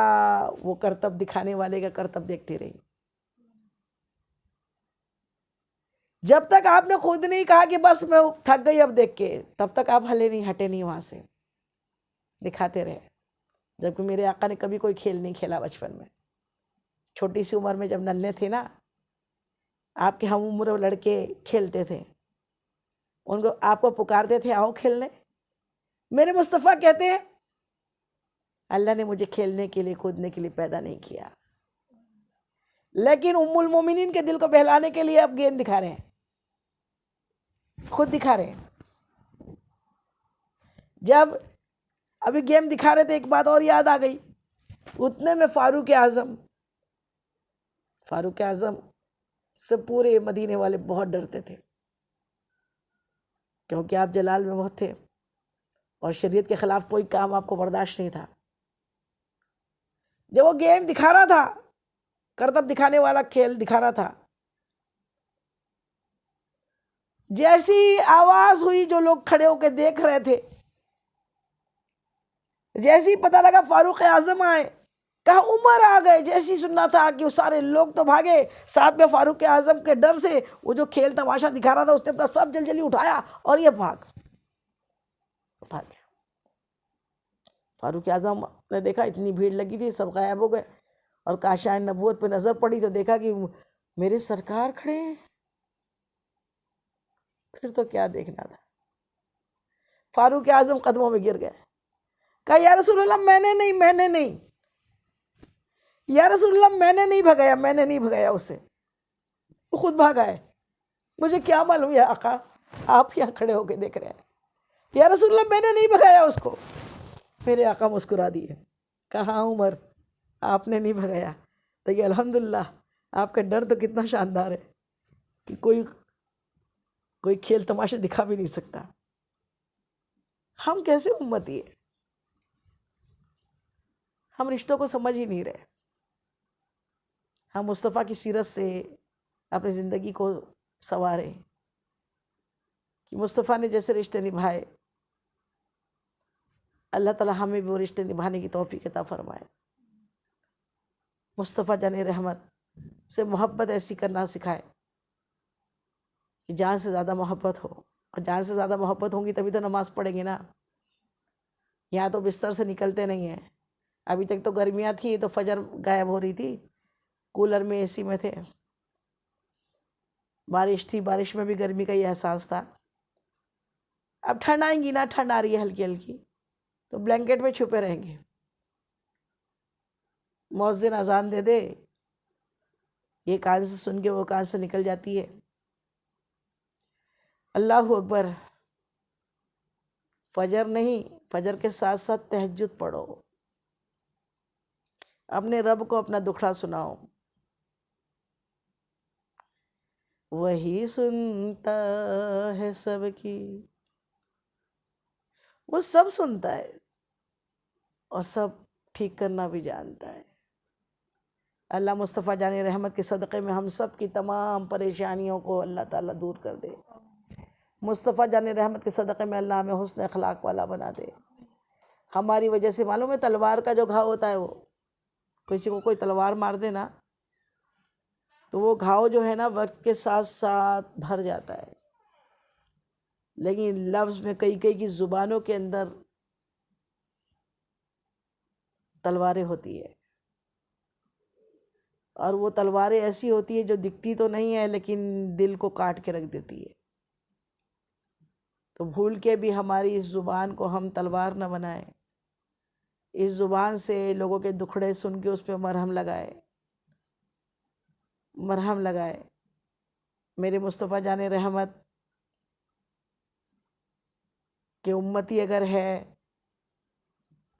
وہ کرتب دکھانے والے کا کرتب دیکھتی رہی، جب تک آپ نے خود نہیں کہا کہ بس میں تھک گئی اب دیکھ کے، تب تک آپ ہلے نہیں، ہٹے نہیں وہاں سے، دکھاتے رہے۔ جبکہ میرے آقا نے کبھی کوئی کھیل نہیں کھیلا بچپن میں، چھوٹی سی عمر میں جب ننھے تھے نا، آپ کے ہم عمر لڑکے کھیلتے تھے، ان کو آپ کو پکارتے تھے آؤ کھیلنے۔ میرے مصطفیٰ کہتے ہیں اللہ نے مجھے کھیلنے کے لیے کودنے کے لیے پیدا نہیں کیا، لیکن ام المومنین کے دل کو بہلانے کے لیے اب گیم دکھا رہے ہیں، خود دکھا رہے ہیں۔ جب ابھی گیم دکھا رہے تھے ایک بات اور یاد آ گئی، اتنے میں فاروق اعظم سے پورے مدینے والے بہت ڈرتے تھے، کیونکہ آپ جلال میں بہت تھے اور شریعت کے خلاف کوئی کام آپ کو برداشت نہیں تھا۔ جب وہ گیم دکھا رہا تھا، کرتب دکھانے والا کھیل دکھا رہا تھا، جیسی آواز ہوئی جو لوگ کھڑے ہو کے دیکھ رہے تھے، جیسی پتہ لگا فاروق اعظم آئے، کہا عمر آ گئے، جیسی سننا تھا کہ وہ سارے لوگ تو بھاگے، ساتھ میں فاروق اعظم کے ڈر سے وہ جو کھیل تماشا دکھا رہا تھا اس نے اپنا سب جلدی اٹھایا اور یہ بھاگ گیا۔ فاروق اعظم نے دیکھا اتنی بھیڑ لگی تھی، سب غائب ہو گئے، اور کاشان نبوت پہ نظر پڑی تو دیکھا کہ میرے سرکار کھڑے ہیں، پھر تو کیا دیکھنا تھا۔ فاروق اعظم قدموں میں گر گئے، کہا یا رسول اللہ میں نے نہیں، یا رسول اللہ میں نے نہیں بھگایا اسے، وہ خود بھاگا ہے، مجھے کیا معلوم یا آقا، آپ یہاں کھڑے ہو کے دیکھ رہے ہیں، یا رسول اللہ میں نے نہیں بھگایا اس کو۔ میرے آقا مسکرا دیے، کہا ہاں عمر آپ نے نہیں بھگایا، تو یہ الحمدللہ آپ کا ڈر تو کتنا شاندار ہے کہ کوئی کھیل تماشے دکھا بھی نہیں سکتا۔ ہم کیسے امتی ہیں، ہم رشتوں کو سمجھ ہی نہیں رہے۔ ہم مصطفیٰ کی سیرت سے اپنی زندگی کو سنوارے کہ مصطفیٰ نے جیسے رشتے نبھائے، اللہ تعالیٰ ہمیں بھی وہ رشتے نبھانے کی توفیق عطا فرمائے۔ مصطفیٰ جان رحمت سے محبت ایسی کرنا سکھائے کہ جان سے زیادہ محبت ہو، اور جان سے زیادہ محبت ہوں گی تبھی تو نماز پڑھیں گے نا۔ یہاں تو بستر سے نکلتے نہیں ہیں، ابھی تک تو گرمیاں تھی تو فجر غائب ہو رہی تھی، کولر میں اے سی میں تھے، بارش تھی، بارش میں بھی گرمی کا یہ احساس تھا۔ اب ٹھنڈ آئیں گی نا، ٹھنڈ آ رہی ہے ہلکی ہلکی، تو بلینکٹ میں چھپے رہیں گے۔ مؤذن اذان دے دے، یہ کان سے سن کے وہ کان سے نکل جاتی ہے، اللہ اکبر، فجر نہیں، فجر کے ساتھ ساتھ تہجد پڑھو، اپنے رب کو اپنا دکھڑا سناؤ، وہی سنتا ہے سب کی، وہ سب سنتا ہے اور سب ٹھیک کرنا بھی جانتا ہے۔ اللہ مصطفیٰ جان رحمت کے صدقے میں ہم سب کی تمام پریشانیوں کو اللہ تعالیٰ دور کر دے۔ مصطفیٰ جان رحمت کے صدقے میں اللہ ہمیں حسن اخلاق والا بنا دے۔ ہماری وجہ سے معلوم ہے تلوار کا جو گھاؤ ہوتا ہے، وہ کسی کو کوئی تلوار مار دے نا تو وہ گھاؤ جو ہے نا وقت کے ساتھ ساتھ بھر جاتا ہے، لیکن لفظ میں کئی کی زبانوں کے اندر تلواریں ہوتی ہے، اور وہ تلواریں ایسی ہوتی ہے جو دکھتی تو نہیں ہے لیکن دل کو کاٹ کے رکھ دیتی ہے۔ تو بھول کے بھی ہماری اس زبان کو ہم تلوار نہ بنائیں، اس زبان سے لوگوں کے دکھڑے سن کے اس پہ مرہم لگائے۔ میرے مصطفیٰ جان رحمت کہ امتی اگر ہے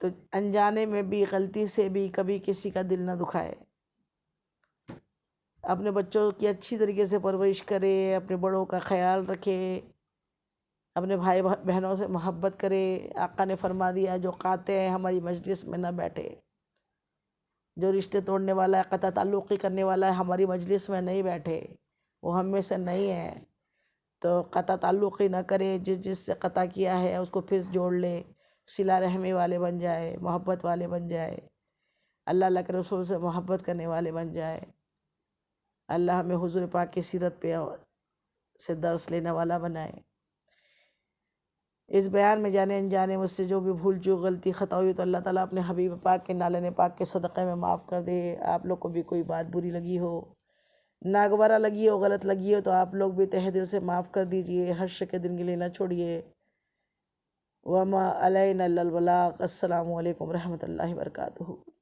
تو انجانے میں بھی، غلطی سے بھی کبھی کسی کا دل نہ دکھائے، اپنے بچوں کی اچھی طریقے سے پرورش کرے، اپنے بڑوں کا خیال رکھے، اپنے بھائی بہنوں سے محبت کرے۔ آقا نے فرما دیا جو قاطع ہیں ہماری مجلس میں نہ بیٹھے، جو رشتے توڑنے والا ہے، قطع تعلقی کرنے والا ہے، ہماری مجلس میں نہیں بیٹھے، وہ ہم میں سے نہیں ہے۔ تو قطع تعلقی نہ کرے، جس سے قطع کیا ہے اس کو پھر جوڑ لے، صلہ رحمی والے بن جائے، محبت والے بن جائے، اللہ کے رسول سے محبت کرنے والے بن جائے۔ اللہ ہمیں حضور پاک کی سیرت پہ سے درس لینے والا بنائے۔ اس بیان میں جانے انجانے مجھ سے جو بھی بھول چوک غلطی خطا ہوئی تو اللہ تعالیٰ اپنے حبیب پاک کے نالے پاک کے صدقے میں معاف کر دے۔ آپ لوگ کو بھی کوئی بات بری لگی ہو، ناگوارہ لگی ہو، غلط لگی ہو تو آپ لوگ بھی تہ دل سے معاف کر دیجئے، حشر کے دن کے لیے نہ چھوڑیے۔ وما علینا الا البلاغ۔ السلام علیکم ورحمۃ اللہ وبرکاتہ۔